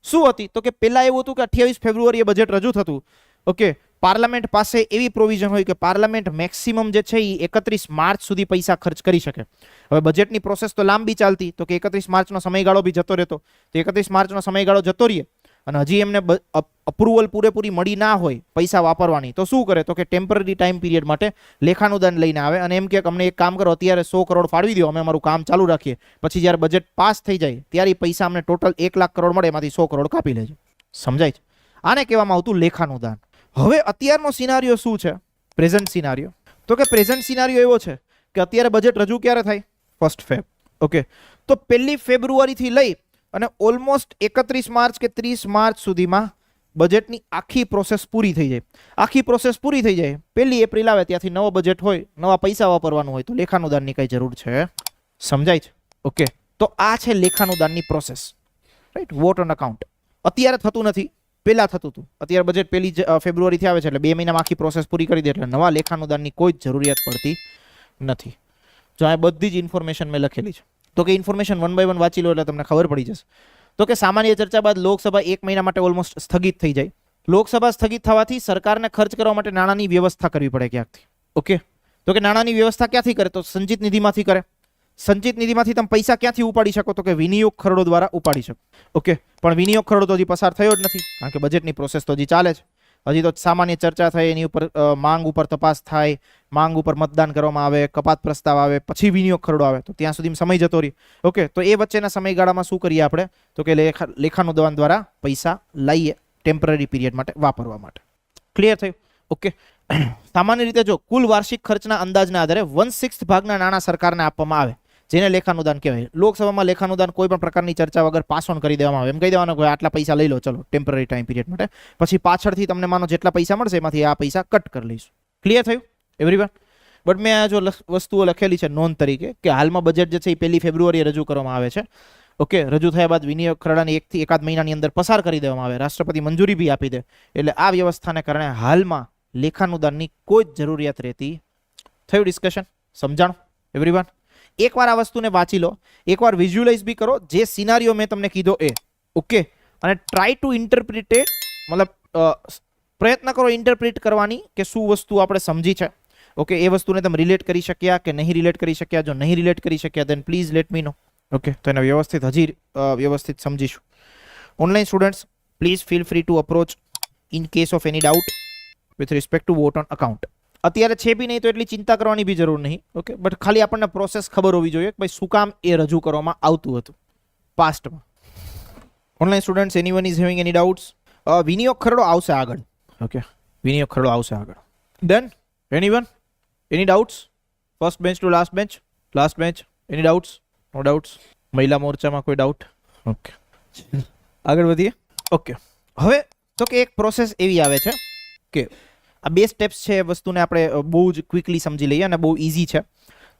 શું હતી તો કે પહેલા એવું હતું કે 28 ફેબ્રુઆરીએ બજેટ રજૂ થતું. ઓકે, પાર્લામેન્ટ પાસે એવી પ્રોવિઝન હોય કે પાર્લામેન્ટ મેક્સિમમ જે છે એ 31 માર્ચ સુધી પૈસા ખર્ચ કરી શકે. હવે બજેટની પ્રોસેસ તો લાંબી ચાલતી તો કે 31 માર્ચનો સમયગાળો બી જતો રહેતો. તો 31 માર્ચનો સમયગાળો જતો રહે અને હજી એમને અપ્રુવલ પૂરેપૂરી મળી ના હોય પૈસા વાપરવાની તો શું કરે તો કે ટેમ્પરરી ટાઈમ પીરિયડ માટે લેખાનુદાન લઈને આવે અને એમ કે અમને એક કામ કરો, અત્યારે 100 કરોડ ફાળવી દો, અમે અમારું કામ ચાલુ રાખીએ. પછી જ્યારે બજેટ પાસ થઈ જાય ત્યારે પૈસા અમને ટોટલ 1 લાખ કરોડ મળે, એમાંથી 100 કરોડ કાપી લેજો. સમજાય છે? આને કહેવામાં આવતું લેખાનુદાન. હવે અત્યારનો સિનારીઓ શું છે? પ્રેઝન્ટ સિનારીઓ. તો કે પ્રેઝન્ટ સિનારીઓ એવો છે કે અત્યારે બજેટ રજૂ ક્યારે થાય? 1 ફેબ. ઓકે, તો 1 ફેબ્રુઆરીથી લઈ અને ઓલમોસ્ટ 31 માર્ચ કે 30 માર્ચ સુધીમાં બજેટની આખી પ્રોસેસ પૂરી થઈ જાય. આખી પ્રોસેસ પૂરી થઈ જાય, 1 એપ્રિલ આવે ત્યાંથી નવો બજેટ હોય, નવા પૈસા વાપરવાનું હોય તો લેખાનુદાનની કઈ જરૂર છે? સમજાય છે? ઓકે, તો આ છે લેખાનુદાનની process, right? Vote on account. અત્યારે થતું નથી, પહેલા થતું હતું. અત્યારે બજેટ 1 ફેબ્રુઆરીથી આવે છે એટલે 2 મહિનામાં આખી પ્રોસેસ પૂરી કરી દે એટલે નવા લેખાનુદાનની કોઈ જ જરૂરિયાત પડતી નથી. જો આ બધી જ ઇન્ફોર્મેશન મેં લખેલી છે તો કે ઇન્ફોર્મેશન 1 બાય 1 વાંચી લો એટલે તમને ખબર પડી જશે. તો કે સામાન્ય ચર્ચા બાદ લોકસભા 1 મહિના માટે ઓલમોસ્ટ સ્થગિત થઈ જાય. લોકસભા સ્થગિત થવાથી સરકારને ખર્ચ કરવા માટે નાણાંની વ્યવસ્થા કરવી પડે ક્યાંકથી. ઓકે, તો કે નાણાંની વ્યવસ્થા ક્યાંથી કરે તો સંચિત નિધિમાંથી કરે. સંચિત નિધિમાંથી તમે પૈસા ક્યાંથી ઉપાડી શકો તો કે વિનિયોગ ખરડો દ્વારા ઉપાડી શકો. ઓકે, પણ વિનિયોગ ખરડો તો હજી પસાર થયો જ નથી કારણ કે બજેટની પ્રોસેસ તો હજી ચાલે છે. હજી તો સામાન્ય ચર્ચા થાય, એની ઉપર માંગ ઉપર તપાસ થાય, માંગ ઉપર મતદાન કરવામાં આવે, કપાત પ્રસ્તાવ આવે, પછી વિનિયોગ ખરડો આવે તો ત્યાં સુધી સમય જતો રહે. ઓકે, તો એ વચ્ચેના સમયગાળામાં શું કરીએ આપણે તો કે લેખાનુદાન દ્વારા પૈસા લઈએ ટેમ્પરરી પીરિયડ માટે વાપરવા માટે. ક્લિયર થયું? ઓકે, સામાન્ય રીતે જો કુલ વાર્ષિક ખર્ચના અંદાજના આધારે 1/6 ભાગના નાણાં સરકારને આપવામાં આવે જેને લેખાનુદાન કહેવાય. લોકસભામાં લેખાનુદાન કોઈ પણ પ્રકારની ચર્ચા વગર પાસ ઓન કરી દેવામાં આવે. એમ કહી દેવાનું કે આટલા પૈસા લઈ લો ચલો ટેમ્પરરી ટાઈમ પીરિયડ માટે, પછી પાછળથી તમને માનો જેટલા પૈસા મળશે એમાંથી આ પૈસા કટ કરી લઈશું. ક્લિયર થયું એવરીવન? બટ મેં આ જો વસ્તુઓ લખેલી છે નોંધ તરીકે કે હાલમાં બજેટ જે છે એ 1 ફેબ્રુઆરીએ રજૂ કરવામાં આવે છે ઓકે, રજૂ થયા બાદ વિનિયોગ ખરડાને 1 થી 1 મહિનાની અંદર પસાર કરી દેવામાં આવે, રાષ્ટ્રપતિ મંજૂરી બી આપી દે. એટલે આ વ્યવસ્થાને કારણે હાલમાં લેખાનુદાનની કોઈ જ જરૂરિયાત રહેતી. થયું ડિસ્કશન? સમજાણું એવરીવન? એકવાર આ વસ્તુને વાંચી લો, એકવાર વિઝ્યુઅલાઇઝ બી કરો જે સિનારીઓ મેં તમને કીધો એ. ઓકે, અને ટ્રાય ટુ ઇન્ટરપ્રિટેટ, મતલબ પ્રયત્ન કરો ઇન્ટરપ્રિટ કરવાની કે શું વસ્તુ આપણે સમજી છે. ઓકે, એ વસ્તુને તમે રિલેટ કરી શક્યા કે નહીં રિલેટ કરી શક્યા. જો નહીં રિલેટ કરી શક્યા then please let me know. Okay, તો એને વ્યવસ્થિત સમજીશું. Online students please feel free to approach in case of any doubt with respect to vote on account. અત્યારે છે બી નહીં તો એટલી ચિંતા કરવાની બી જરૂર નહીં. ઓકે, બટ ખાલી આપણને પ્રોસેસ ખબર હોવી જોઈએ કે ભાઈ શું કામ એ રજૂ કરવામાં આવતું હતું પાસ્ટમાં. Online students anyone is having any doubts? વિનિયોગ ખરડો આવશે આગળ. ઓકે, વિનિયોગ ખરડો આવશે આગળ. Done? Anyone? Any doubts? First bench to last bench? Last bench any doubts? No doubts? મહિલા મોરચામાં કોઈ ડાઉટ? ઓકે, આગળ વધીએ. ઓકે, હવે તો કે એક પ્રોસેસ એવી આવે છે કે આ 2 સ્ટેપ્સ છે, એ વસ્તુને આપણે બહુ જ ક્વિકલી સમજી લઈએ અને બહુ ઇઝી છે.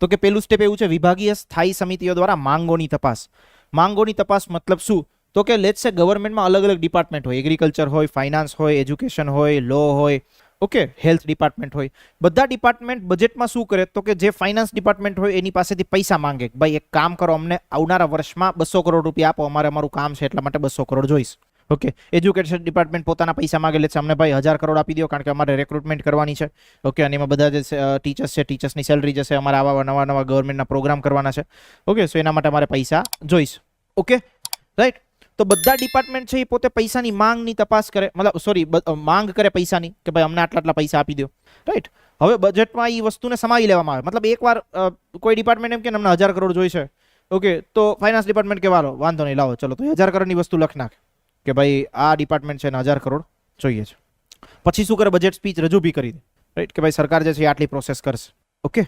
તો કે પહેલું સ્ટેપ એવું છે, વિભાગીય સ્થાયી સમિતિઓ દ્વારા માંગોની તપાસ. માંગોની તપાસ મતલબ શું? તો કે લેટ્સ સે ગવર્મેન્ટમાં અલગ અલગ ડિપાર્ટમેન્ટ હોય, એગ્રીકલ્ચર હોય, ફાઇનાન્સ હોય, એજ્યુકેશન હોય, લો હોય, ઓકે, હેલ્થ ડિપાર્ટમેન્ટ હોય. બધા ડિપાર્ટમેન્ટ બજેટમાં શું કરે? તો કે જે ફાઇનાન્સ ડિપાર્ટમેન્ટ હોય એની પાસેથી પૈસા માંગે. ભાઈ એક કામ કરો, અમને આવનારા વર્ષમાં 200 કરોડ રૂપિયા આપો, અમારું કામ છે એટલા માટે 200 કરોડ જોઈશ. ઓકે, એજ્યુકેશન ડિપાર્ટમેન્ટ પોતાના પૈસા માંગે, એટલે અમને ભાઈ 1000 કરોડ આપી દો કારણ કે અમારે રિક્રુટમેન્ટ કરવાની છે. ઓકે, અને એમાં બધા જે ટીચર્સ છે, ટીચર્સની સેલરી જશે, અમારે આવા નવા ગવર્મેન્ટના પ્રોગ્રામ કરવાના છે. ઓકે, સો એના માટે અમારે પૈસા જોઈશ. Okay, right? તો બધા ડિપાર્ટમેન્ટ છે એ પોતે પૈસાની માંગની તપાસ કરે, મતલબ માંગ કરે પૈસાની કે ભાઈ અમને આટલા પૈસા આપી દો. રાઈટ? હવે બજેટમાં એ વસ્તુને સમાવી લેવામાં આવે. મતલબ એકવાર કોઈ ડિપાર્ટમેન્ટ એમ કે અમને 1000 કરોડ જોઈશે. ઓકે, તો ફાઇનાન્સ ડિપાર્ટમેન્ટ કે વાંધો નહીં, લાવો ચલો તો 1000 કરોડની વસ્તુ લખ નાખે કે ભાઈ આ ડિપાર્ટમેન્ટ છે ને 1000 કરોડ જોઈએ છે. પછી શું કરે? બજેટ સ્પીચ રજૂ બી કરી દે. રાઈટ? કે ભાઈ સરકાર જે છે આટલી પ્રોસેસ કરશે. ઓકે,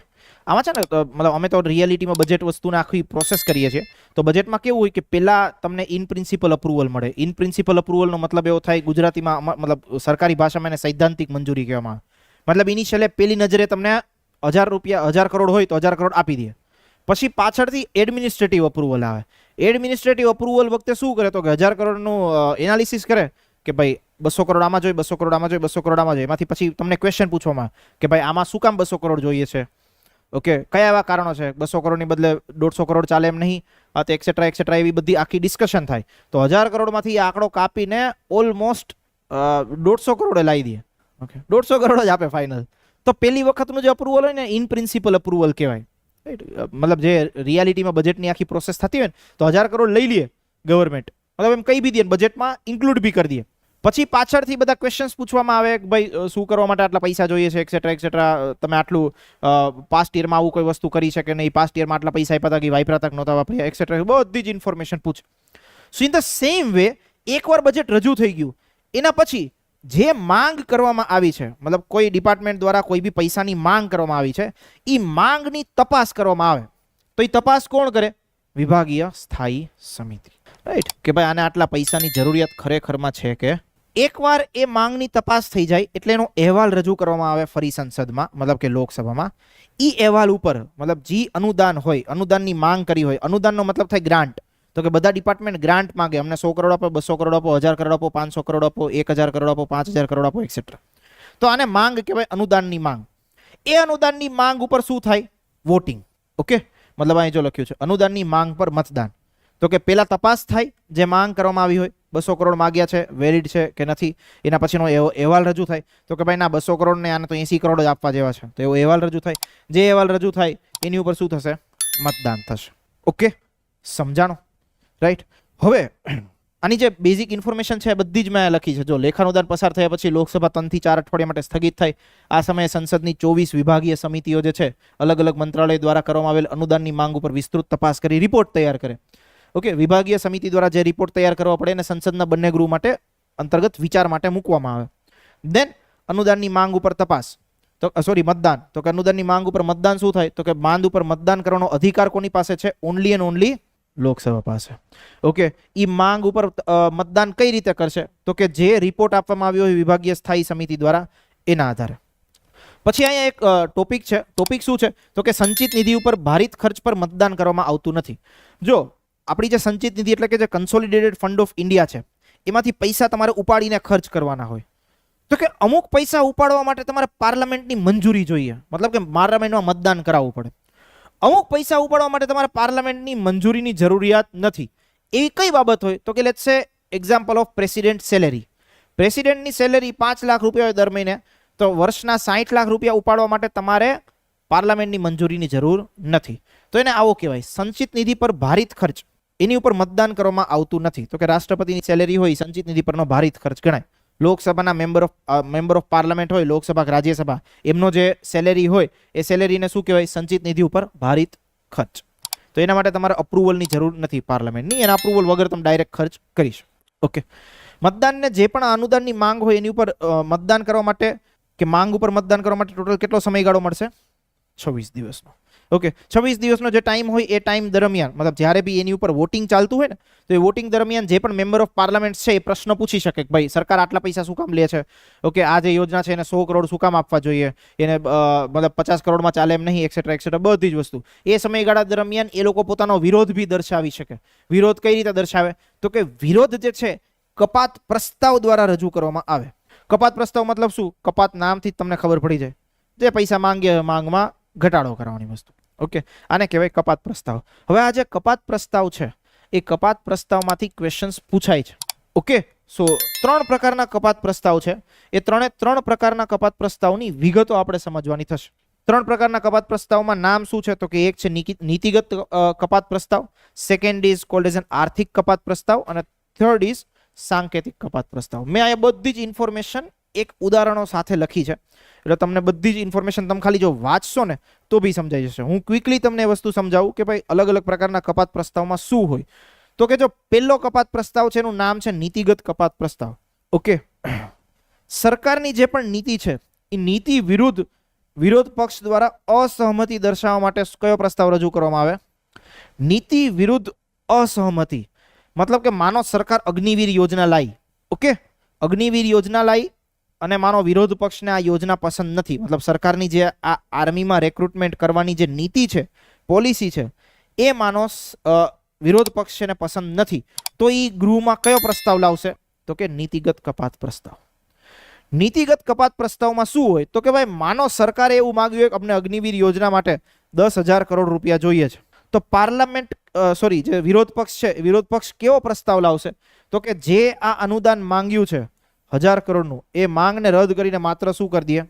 આમાં છે ને મતલબ અમે તો રિયાલિટીમાં બજેટ વસ્તુને આખી પ્રોસેસ કરીએ છીએ. તો બજેટમાં કેવું હોય કે પહેલા તમને ઇન પ્રિન્સિપલ અપ્રુવલ મળે. ઇન પ્રિન્સિપલ અપ્રુવલનો મતલબ એવો થાય, ગુજરાતીમાં મતલબ સરકારી ભાષામાં એને સૈદ્ધાંતિક મંજૂરી કહેવામાં આવે. મતલબ ઇનિશિયલી પહેલી નજરે તમને 1000 કરોડ હોય તો 1000 કરોડ આપી દે. પછી પાછળથી એડમિનિસ્ટ્રેટિવ અપ્રુવલ આવે. એડમિનિસ્ટ્રેટિવ અપ્રુવલ વખતે શું કરે? તો કે 1000 કરોડનું એનાલિસિસ કરે કે ભાઈ 200 કરોડ આમાં જોઈએ, 200 કરોડ આમાં જોઈએ, 200 કરોડ આમાં જોઈએ. એમાંથી પછી તમને ક્વેશ્ચન પૂછવામાં કે ભાઈ આમાં શું કામ 200 કરોડ જોઈએ છે? ઓકે, કયા એવા કારણો છે? 200 કરોડની બદલે 150 કરોડ ચાલે એમ નહીં, આ તો એક્સેટ્રા એવી બધી આખી ડિસ્કશન થાય. તો 1000 કરોડમાંથી આંકડો કાપીને ઓલમોસ્ટ 150 કરોડે લાવી દે. ઓકે, 150 કરોડ જ આપે ફાઇનલ. તો પહેલી વખતનું જે અપ્રુવલ હોય ને ઇન પ્રિન્સિપલ અપ્રુવલ કહેવાય. મતલબ જે રિયાલિટીમાં બજેટની આખી પ્રોસેસ થતી હોય ને તો 1000 કરોડ લઈ લે ગવર્મેન્ટ, મતલબ એમ કહી બી દે, બજેટમાં ઇન્ક્લુડ બી કરી દે. પછી પાછળથી બધા ક્વેશ્ચન્સ પૂછવામાં આવે કે ભાઈ શું કરવા માટે આટલા પૈસા જોઈએ છે, એક્સેટ્રા. તમે આટલું પાસ્ટ યરમાં આવું કોઈ વસ્તુ કરી છે કે નહીં, પાસ્ટ યરમાં આટલા પૈસા આપ્યા હતા કે વાપર્યા હતા કે નહોતા વાપર્યા, એક્સેટ્રા બધી જ ઇન્ફોર્મેશન પૂછે. So in the same way એકવાર બજેટ રજૂ થઈ ગયું એના પછી જે માંગ કરવામાં આવી છે, મતલબ કોઈ ડિપાર્ટમેન્ટ દ્વારા કોઈ બી પૈસાની માંગ કરવામાં આવી છે, એ માંગની તપાસ કરવામાં આવે. તો એ તપાસ કોણ કરે? વિભાગીય સ્થાયી સમિતિ. રાઈટ? કે ભાઈ આને આટલા પૈસાની જરૂરિયાત ખરેખરમાં છે કે? એકવાર એ માંગની તપાસ થઈ જાય એટલે એનો અહેવાલ રજૂ કરવામાં આવે ફરી સંસદમાં, મતલબ કે લોકસભામાં. એ અહેવાલ ઉપર મતલબ જે અનુદાન હોય, અનુદાનની માંગ કરી હોય, અનુદાનનો મતલબ થાય ગ્રાન્ટ. તો કે બધા ડિપાર્ટમેન્ટ ગ્રાન્ટ માંગે, અમને 100 કરોડ આપો, 200 કરોડ આપો, 1000 કરોડ આપો, 500 કરોડ આપો, 1000 કરોડ આપો, 5000 કરોડ આપો, એક્સેટ્રા. તો આને માંગ કહેવાય, અનુદાનની માંગ. એ અનુદાનની માંગ ઉપર શું થાય? વોટિંગ. ઓકે, મતલબ અહીં જો લખ્યું છે અનુદાનની માંગ પર મતદાન. તો કે પહેલા તપાસ થાય, જે માંગ કરવામાં આવી હોય 200 કરોડ માંગ્યા છે, વેલિડ છે કે નથી. એના પછીનો અહેવાલ રજૂ થાય. તો કે ભાઈ ના 200 કરોડ ને આને તો 80 કરોડ જ આપવા જેવા છે, તો એવો અહેવાલ રજૂ થાય. જે અહેવાલ રજૂ થાય એની ઉપર શું થશે? મતદાન થશે. ઓકે, સમજાણો? રાઈટ? હવે આની જે બેઝિક ઇન્ફોર્મેશન છે બધી જ મેં લખી છે. જો લેખાનુદાન પસાર થયા પછી લોકસભા 3 થી 4 અઠવાડિયા માટે સ્થગિત થાય. આ સમયે સંસદની 24 વિભાગીય સમિતિઓ જે છે અલગ અલગ મંત્રાલય દ્વારા કરવામાં આવેલ અનુદાનની માંગ ઉપર વિસ્તૃત તપાસ કરી રિપોર્ટ તૈયાર કરે. ઓકે, વિભાગીય સમિતિ દ્વારા જે રિપોર્ટ તૈયાર કરવા પડે એને સંસદના બંને ગૃહ માટે અંતર્ગત વિચાર માટે મૂકવામાં આવે. દેન અનુદાનની માંગ ઉપર તપાસ, તો મતદાન. તો કે અનુદાનની માંગ ઉપર મતદાન શું થાય? તો કે માંગ ઉપર મતદાન કરવાનો અધિકાર કોની પાસે છે? ઓનલી એન્ડ ઓનલી લોકસભા પાસે. ઓકે, એ માંગ ઉપર મતદાન કઈ રીતે કરશે? તો કે જે રિપોર્ટ આપવામાં આવ્યો હોય વિભાગીય સ્થાયી સમિતિ દ્વારા એના આધારે. પછી અહીંયા એક ટોપિક છે. ટોપિક શું છે? તો કે સંચિત નિધિ ઉપર ભારિત ખર્ચ પર મતદાન કરવામાં આવતું નથી. જો આપણી જે સંચિત નિધિ એટલે કે જે કન્સોલિડેટેડ ફંડ ઓફ ઇન્ડિયા છે એમાંથી પૈસા તમારે ઉપાડીને ખર્ચ કરવાના હોય, તો કે અમુક પૈસા ઉપાડવા માટે તમારે પાર્લામેન્ટની મંજૂરી જોઈએ, મતલબ કે પાર્લામેન્ટમાં મતદાન કરાવવું પડે. અમુક પૈસા ઉપાડવા માટે તમારે પાર્લામેન્ટની મંજૂરીની જરૂરિયાત નથી. એવી કઈ બાબત હોય? તો કે let's say example of president salary. પ્રેસિડેન્ટની સેલેરી 5 લાખ રૂપિયા હોય દર મહિને, તો વર્ષના 60 લાખ રૂપિયા ઉપાડવા માટે તમારે પાર્લામેન્ટની મંજૂરીની જરૂર નથી. તો એને આવો કહેવાય સંચિત નિધિ પર ભારિત ખર્ચ. એની ઉપર મતદાન કરવામાં આવતું નથી. તો કે રાષ્ટ્રપતિની સેલેરી હોય સંચિત નિધિ પરનો ભારિત ખર્ચ ગણાય. લોકસભાના મેમ્બર ઓફ પાર્લામેન્ટ હોય, લોકસભા રાજ્યસભા, એમનો જે સેલેરી હોય એ સેલેરીને શું કહેવાય? સંચિત નિધિ ઉપર ભારિત ખર્ચ. તો એના માટે તમારે અપ્રુવલની જરૂર નથી પાર્લામેન્ટની. એના અપ્રુવલ વગર તમે ડાયરેક્ટ ખર્ચ કરી શકો. ઓકે, મતદાનને જે પણ અનુદાનની માંગ હોય એની ઉપર મતદાન કરવા માટે કે માંગ ઉપર મતદાન કરવા માટે ટોટલ કેટલો સમયગાળો મળશે? 26 દિવસનો. ઓકે, 26 દિવસનો જે ટાઈમ હોય એ ટાઈમ દરમિયાન, મતલબ જ્યારે બી એની ઉપર વોટિંગ ચાલતું હોય ને, તો એ વોટિંગ દરમિયાન જે પણ મેમ્બર ઓફ પાર્લામેન્ટ છે એ પ્રશ્ન પૂછી શકે કે ભાઈ સરકાર આટલા પૈસા શું કામ લે છે? ઓકે, આ જે યોજના છે એને 100 કરોડ શું કામ આપવા જોઈએ? એને મતલબ 50 કરોડમાં ચાલે એમ નહીં, એક્સેટ્રા એક્સેટ્રા બધી જ વસ્તુ. એ સમયગાળા દરમિયાન એ લોકો પોતાનો વિરોધ બી દર્શાવી શકે. વિરોધ કઈ રીતે દર્શાવે? તો કે વિરોધ જે છે કપાત પ્રસ્તાવ દ્વારા રજૂ કરવામાં આવે. કપાત પ્રસ્તાવ મતલબ શું? કપાત નામથી જ તમને ખબર પડી જાય. જે પૈસા માંગે માંગમાં ઘટાડો કરવાની વસ્તુ. ઓકે, આને કહેવાય કપાત પ્રસ્તાવ. હવે આ જે કપાત પ્રસ્તાવ છે એ કપાત પ્રસ્તાવમાંથી ક્વેશ્ચન્સ પૂછાય છે. ઓકે, સો 3 પ્રકારના કપાત પ્રસ્તાવ છે. એ 3 પ્રકારના કપાત પ્રસ્તાવની વિગતો આપણે સમજવાની થશે. 3 પ્રકારના કપાત પ્રસ્તાવમાં નામ શું છે? તો કે એક છે નીતિગત કપાત પ્રસ્તાવ, second is called as an આર્થિક કપાત પ્રસ્તાવ, અને થર્ડ ઇઝ સાંકેતિક કપાત પ્રસ્તાવ. મેં આ બધી જ ઇન્ફોર્મેશન એક ઉદાહરણો સાથે લખી છે, એટલે તમને બધી જ ઇન્ફોર્મેશન તમે ખાલી જો વાંચશો ને તો બી સમજાઈ જશે. હું ક્વિકલી તમને એ વસ્તુ સમજાવું કે ભાઈ અલગ અલગ પ્રકારના કપાત પ્રસ્તાવમાં શું હોય. તો કે જો પહેલો કપાત પ્રસ્તાવ છે એનું નામ છે નીતિગત કપાત પ્રસ્તાવ. ઓકે, સરકારની જે પણ નીતિ છે એ નીતિ વિરોધ પક્ષ દ્વારા અસહમતિ દર્શાવવા માટે કયો પ્રસ્તાવ રજૂ કરવામાં આવે? નીતિ વિરુદ્ધ અસહમતિ. મતલબ કે માનો સરકાર અગ્નિવીર યોજના લાવી. ઓકે, અગ્નિવીર યોજના લાવી અને માનો વિરોધ પક્ષને આ યોજના પસંદ નથી, મતલબ સરકારની જે આ આર્મીમાં રેક્રુટમેન્ટ કરવાની જે નીતિ છે, પોલિસી છે, એ માનો વિરોધ પક્ષને પસંદ નથી, તો એ ગૃહમાં કયો પ્રસ્તાવ લાવશે? તો કે નીતિગત કપાત પ્રસ્તાવ. નીતિગત કપાત પ્રસ્તાવમાં શું હોય? તો કે ભાઈ માનો સરકારે એવું માંગ્યું કે અમને અગ્નિવીર યોજના માટે 10,000 કરોડ રૂપિયા જોઈએ છે, તો પાર્લામેન્ટ જે વિરોધ પક્ષ છે, વિરોધ પક્ષ કેવો પ્રસ્તાવ લાવશે? તો કે જે આ અનુદાન માંગ્યું છે 1000 કરોડનું, એ માંગને રદ કરીને માત્ર શું કરી દે?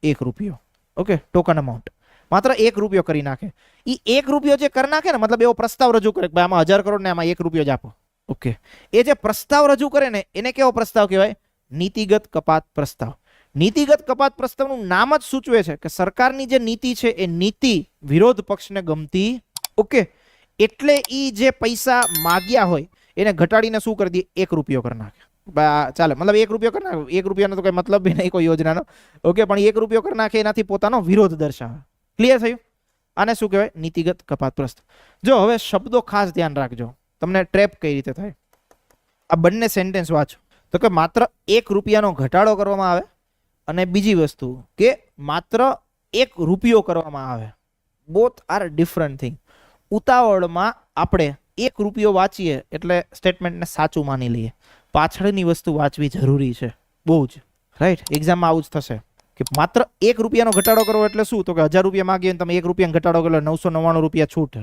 1 રૂપિયો. ઓકે, ટોકન અમાઉન્ટ માત્ર 1 રૂપિયો કરી નાખે. એ 1 રૂપિયો જે કરી નાખે ને, મતલબ એવો પ્રસ્તાવ રજૂ કરે કે ભાઈ આમાં 1000 કરોડ ને આમાં 1 રૂપિયો જ આપો. ઓકે, એ જે પ્રસ્તાવ રજૂ કરે ને એને કેવો પ્રસ્તાવ કહેવાય? નીતિગત કપાત પ્રસ્તાવ. નીતિગત કપાત પ્રસ્તાવનું નામ જ સૂચવે છે કે સરકારની જે નીતિ છે એ નીતિ વિરોધ પક્ષને ગમતી. ઓકે, એટલે એ જે પૈસા માગ્યા હોય એને ઘટાડીને શું કરી દે? 1 રૂપિયો કરી નાખે. ચાલે, મતલબ 1 રૂપિયો કરી નાખે. 1 રૂપિયાનો તો કઈ મતલબ બી નહીં કોઈ યોજનાનો. ઓકે, પણ 1 રૂપિયો કરી નાખે એનાથી પોતાનો વિરોધ દર્શાવે. ક્લિયર થયું? આને શું કહેવાય? નીતિગત કપાત પ્રસ્તાવ. જો હવે શબ્દો ખાસ ધ્યાન રાખજો, તમને ટ્રેપ કઈ રીતે થાય. આ બંને સેન્ટેન્સ વાંચો. તો કે માત્ર 1 રૂપિયાનો ઘટાડો કરવામાં આવે, અને બીજી વસ્તુ કે માત્ર 1 રૂપિયો કરવામાં આવે. Both are different thing. ઉતાવળમાં આપણે 1 રૂપિયો વાંચીએ એટલે સ્ટેટમેન્ટને સાચું માની લઈએ. પાછળની વસ્તુ વાંચવી જરૂરી છે, બહુ જ. રાઈટ, એક્ઝામમાં આવું જ થશે કે માત્ર 1 રૂપિયાનો ઘટાડો કરો એટલે શું? તો કે 1000 રૂપિયા માંગીએ તમે 1 રૂપિયાનો ઘટાડો કરો 999 રૂપિયા છૂટ.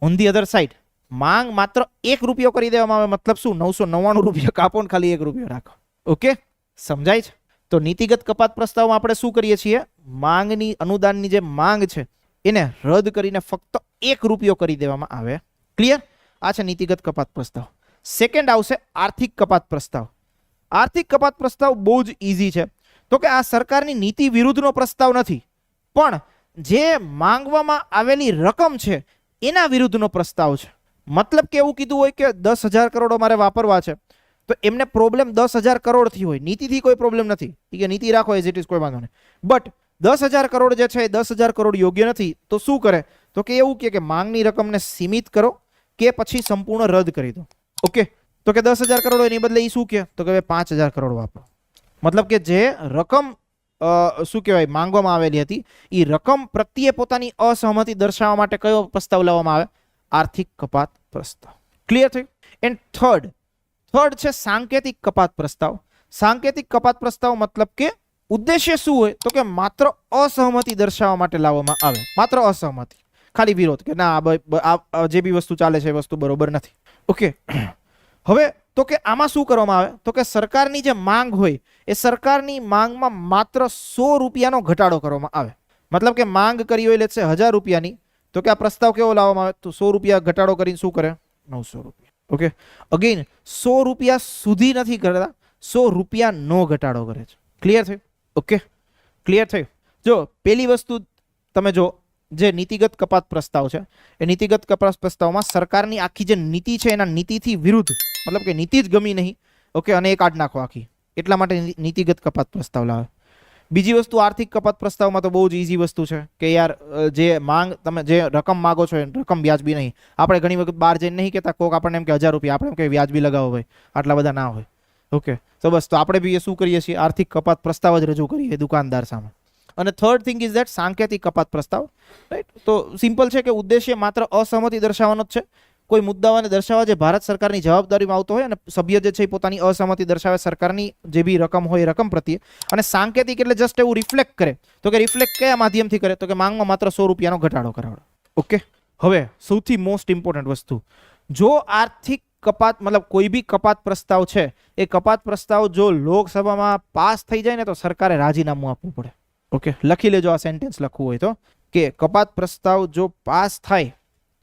ઓન ધી અધર સાઈડ માંગ માત્ર 1 રૂપિયો કરી દેવામાં આવે, મતલબ શું? 999 રૂપિયા કાપો ને ખાલી 1 રૂપિયો રાખો. ઓકે, સમજાય છે? તો નીતિગત કપાત પ્રસ્તાવમાં આપણે શું કરીએ છીએ? માંગની, અનુદાનની જે માંગ છે એને રદ કરીને ફક્ત 1 રૂપિયો કરી દેવામાં આવે. ક્લિયર? આ છે નીતિગત કપાત પ્રસ્તાવ. સેકન્ડ આવશે આર્થિક કપાત પ્રસ્તાવ. આર્થિક કપાત પ્રસ્તાવ બહુ જ ઈઝી છે. તો કે આ સરકારની નીતિ વિરુદ્ધનો પ્રસ્તાવ નથી, પણ જે માંગવામાં આવેલી રકમ છે એના વિરુદ્ધનો પ્રસ્તાવ છે. મતલબ કે એવું કીધું હોય કે 10,000 કરોડ અમારે વાપરવા છે, તો એમને પ્રોબ્લેમ 10,000 કરોડથી હોય, નીતિથી કોઈ પ્રોબ્લેમ નથી. ઠીક છે, નીતિ રાખો એઝ ઇટ ઇઝ, કોઈ વાંધો નહીં. બટ 10,000 કરોડ જે છે એ 10,000 કરોડ યોગ્ય નથી, તો શું કરે? તો કે એવું કે માંગની રકમને સીમિત કરો કે પછી સંપૂર્ણ રદ કરી દો. ઓકે, તો કે 10,000 કરોડ એની બદલે એ શું કે? તો કે 5,000 કરોડ વાપરો. મતલબ કે જે રકમ શું કહેવાય માંગવામાં આવેલી હતી એ રકમ પ્રત્યે પોતાની અસહમતિ દર્શાવવા માટે કયો પ્રસ્તાવ લાવવામાં આવે? આર્થિક કપાત પ્રસ્તાવ. ક્લિયર થયું? એન્ડ થર્ડ છે સાંકેતિક કપાત પ્રસ્તાવ. સાંકેતિક કપાત પ્રસ્તાવ મતલબ કે ઉદ્દેશ્ય શું હોય તો કે માત્ર અસહમતિ દર્શાવવા માટે લાવવામાં આવે, માત્ર અસહમતિ, ખાલી વિરોધ કે ના આ જે બી વસ્તુ ચાલે છે એ વસ્તુ બરોબર નથી. ઓકે, હવે તો કે આમાં શું કરવામાં આવે તો કે સરકારની જે માંગ હોય એ સરકારની માંગમાં માત્ર 100 રૂપિયાનો ઘટાડો કરવામાં આવે. મતલબ કે માંગ કરી હોય લેટ્સ સે 1000 રૂપિયાની, તો કે આ પ્રસ્તાવ કેવો લાવવામાં આવે તો 100 રૂપિયા ઘટાડો કરીને શું કરે 900 રૂપિયા. ઓકે, અગેન 100 રૂપિયા સુધી નથી કરતા, 100 રૂપિયાનો ઘટાડો કરે છે. ક્લિયર થયું? ઓકે, ક્લિયર થયું? જો પેલી વસ્તુ તમે જો જે નીતિગત કપાત પ્રસ્તાવ છે એ નીતિગત કપાત પ્રસ્તાવમાં સરકારની આખી જે નીતિ છે એના નીતિથી વિરુદ્ધ, મતલબ કે નીતિ જ ગમી નહીં, ઓકે, અને એ કાઢ નાખો આખી, એટલા માટે નીતિગત કપાત પ્રસ્તાવ લાવે. બીજી વસ્તુ આર્થિક કપાત પ્રસ્તાવમાં તો બહુ જ ઈઝી વસ્તુ છે કે યાર જે માંગ તમે જે રકમ માગો છો એ રકમ વ્યાજબી નહીં. આપણે ઘણી વખત બહાર જઈને નહીં કહેતા, કોક આપણને એમ કે 1000 રૂપિયા, આપણે એમ કે વ્યાજબી લગાવો ભાઈ, આટલા બધા ના હોય. ઓકે, તો બસ તો આપણે બી એ શું કરીએ છીએ, આર્થિક કપાત પ્રસ્તાવ જ રજૂ કરીએ દુકાનદાર સામે. અને થર્ડ થિંગ ઇઝ ધેટ સાંકેતિક કપાત પ્રસ્તાવ, રાઈટ? તો સિમ્પલ છે કે ઉદ્દેશ્ય માત્ર અસહમતિ દર્શાવવાનો જ છે, કોઈ મુદ્દાઓને દર્શાવવા જે ભારત સરકારની જવાબદારીમાં આવતો હોય, અને સભ્ય જે છે એ પોતાની અસહમતિ દર્શાવે સરકારની જે બી રકમ હોય એ રકમ પ્રત્યે. અને સાંકેતિક એટલે જસ્ટ એવું રિફ્લેક્ટ કરે, તો કે રિફ્લેક્ટ કયા માધ્યમથી કરે તો કે માંગમાં માત્ર 100 રૂપિયાનો ઘટાડો કરાવડે. ઓકે, હવે સૌથી મોસ્ટ ઇમ્પોર્ટન્ટ વસ્તુ, જો આર્થિક કપાત મતલબ કોઈ બી કપાત પ્રસ્તાવ છે એ કપાત પ્રસ્તાવ જો લોકસભામાં પાસ થઈ જાય ને તો સરકારે રાજીનામું આપવું પડે. ઓકે, લખી લેજો, આ સેન્ટેન્સ લખવું હોય તો કે કપાત પ્રસ્તાવ જો પાસ થાય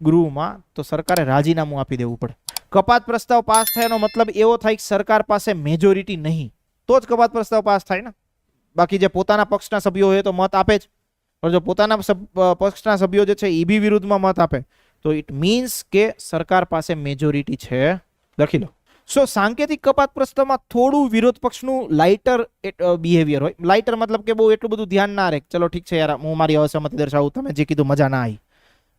ગૃહમાં તો સરકારે રાજીનામું આપી દેવું પડે. કપાત પ્રસ્તાવ પાસ થયાનો મતલબ એવો થાય કે સરકાર પાસે મેજોરિટી નહીં તો જ કપાત પ્રસ્તાવ પાસ થાય ને. બાકી જે પોતાના પક્ષના સભ્યો હોય તો મત આપે જ, પણ જો પોતાના પક્ષના સભ્યો જે છે એ બી વિરુદ્ધમાં મત આપે તો ઇટ મીન્સ કે સરકાર પાસે મેજોરિટી છે. લખી લો. સો સાંકેતિક કપાત પ્રસ્તાવમાં થોડું વિરોધ પક્ષનું લાઇટર બિહેવિયર હોય. લાઇટર મતલબ કે બહુ એટલું બધું ધ્યાન ના રહે, ચલો ઠીક છે યાર હું મારી અસહમતિ દર્શાવું, તમે જે કીધું મજા ના આવી.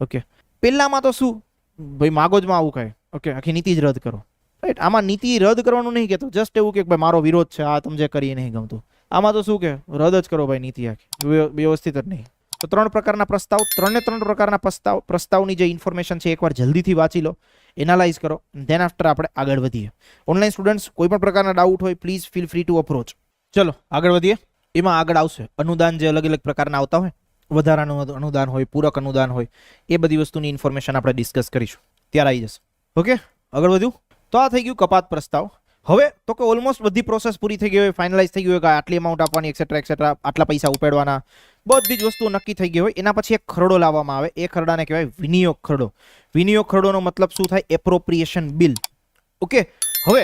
ઓકે, પેલામાં તો શું ભાઈ માગોજમાં આવું કહે, ઓકે, આખી નીતિ જ રદ કરો, રાઈટ? આમાં નીતિ રદ કરવાનું નહીં કહેતો, જસ્ટ એવું કે ભાઈ મારો વિરોધ છે, આ તમે જે કરી નહીં ગમતું. આમાં તો શું કે રદ જ કરો ભાઈ નીતિ આખી, વ્યવસ્થિત જ નહીં. તો 3 પ્રકારના પ્રસ્તાવ, 3 પ્રકારના પ્રસ્તાવની જે ઇન્ફોર્મેશન છે એકવાર જલ્દીથી વાંચી લો, એનાલાઇઝ કરો, ધેન આફ્ટર આપણે આગળ વધીએ. ઓનલાઈન સ્ટુડન્ટ્સ કોઈ પણ પ્રકારના ડાઉટ હોય please feel free to approach. ચલો આગળ વધીએ. એમાં આગળ આવશે અનુદાન, જે અલગ અલગ પ્રકારના આવતા હોય, વધારાનું અનુદાન હોય, પૂરક અનુદાન હોય, એ બધી વસ્તુની ઇન્ફોર્મેશન આપણે ડિસ્કસ કરીશું, ત્યારે આવી જશે. ઓકે, આગળ વધ્યું. તો આ થઈ ગયું કપાત પ્રસ્તાવ. હવે તો કે ઓલમોસ્ટ બધી પ્રોસેસ પૂરી થઈ ગઈ હોય, ફાઇનલાઇઝ થઈ ગયું હોય કે આટલી અમાઉન્ટ આપવાની એક્સેટ્રા એક્સેટ્રા, આટલા પૈસા ઉપાડવાના, બધી જ વસ્તુઓ નક્કી થઈ ગઈ હોય. એના પછી એક ખરડો લાવવામાં આવે, એ ખરડાને કહેવાય વિનિયોગ ખરડો. વિનિયોગ ખરડોનો મતલબ શું થાય? Appropriation bill. ઓકે, હવે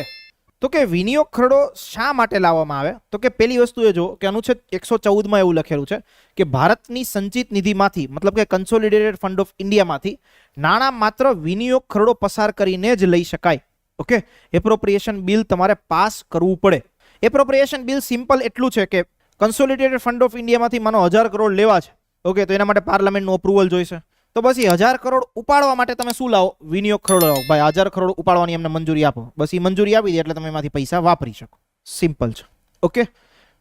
તો કે વિનિયોગ ખરડો શા માટે લાવવામાં આવે તો કે પેલી વસ્તુ એ જો કે અનુચ્છેદ 114માં એવું લખેલું છે કે ભારતની સંચિત નિધિમાંથી, મતલબ કે કન્સોલિડેટેડ ફંડ ઓફ ઇન્ડિયામાંથી નાણાં માત્ર વિનિયોગ ખરડો પસાર કરીને જ લઈ શકાય. ઓકે, એપ્રોપ્રિએશન બિલ તમારે પાસ કરવું પડે. એપ્રોપ્રિએશન બિલ સિમ્પલ એટલું છે કે કન્સોલિડેટેડ ફંડ ઓફ ઇન્ડિયામાંથી માનો 1000 કરોડ લેવા છે, ઓકે, તો એના માટે પાર્લામેન્ટનું અપ્રુવલ જોઈશે. તો બસ એ 1000 કરોડ ઉપાડવા માટે તમે શું લાવો? વિનિયોગ ખરડો લાવો. ભાઈ 1000 કરોડ ઉપાડવાની અમને મંજૂરી આપો, બસ એ મંજૂરી આપી દે એટલે તમે એમાંથી પૈસા વાપરી શકો. સિમ્પલ છે. ઓકે,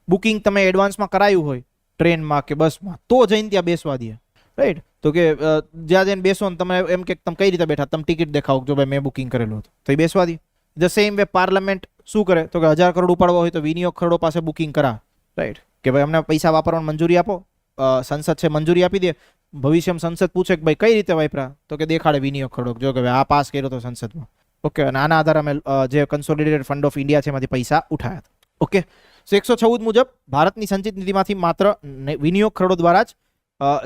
બુકિંગ તમે એડવાન્સમાં કરાયું હોય ટ્રેનમાં કે બસમાં તો જઈને ત્યાં બેસવા દે, રાઈટ? તો કે જ્યાં જઈને બેસો ને તમે એમ કે તમે કઈ રીતે બેઠા, તમે ટિકિટ દેખાવો જો ભાઈ મેં બુકિંગ કરેલું હતું, તો એ બેસવા દે. ધ સેમ વે પાર્લામેન્ટ શું કરે તો કે 1000 કરોડ ઉપાડવા હોય તો વિનિયોગ ખરડો પાસે બુકિંગ કરા, રાઈટ? કે ભાઈ અમને પૈસા વાપરવાની મંજૂરી આપો. સંસદ છે મંજૂરી આપી દે. ભવિષ્યમાં સંસદ પૂછે કે ભાઈ કઈ રીતે વાપરા, તો કે દેખાડે વિનિયોગ ખરડો, જો કે આ પાસ કર્યો તો સંસદમાં. ઓકે, અને આના આધારે અમે જે કન્સોલિડેટેડ ફંડ ઓફ ઇન્ડિયા છે એમાંથી પૈસા ઉઠાયા હતા. ઓકે, 114 મુજબ ભારતની સંચિત નિધિમાંથી માત્ર વિનિયોગ ખરડો દ્વારા જ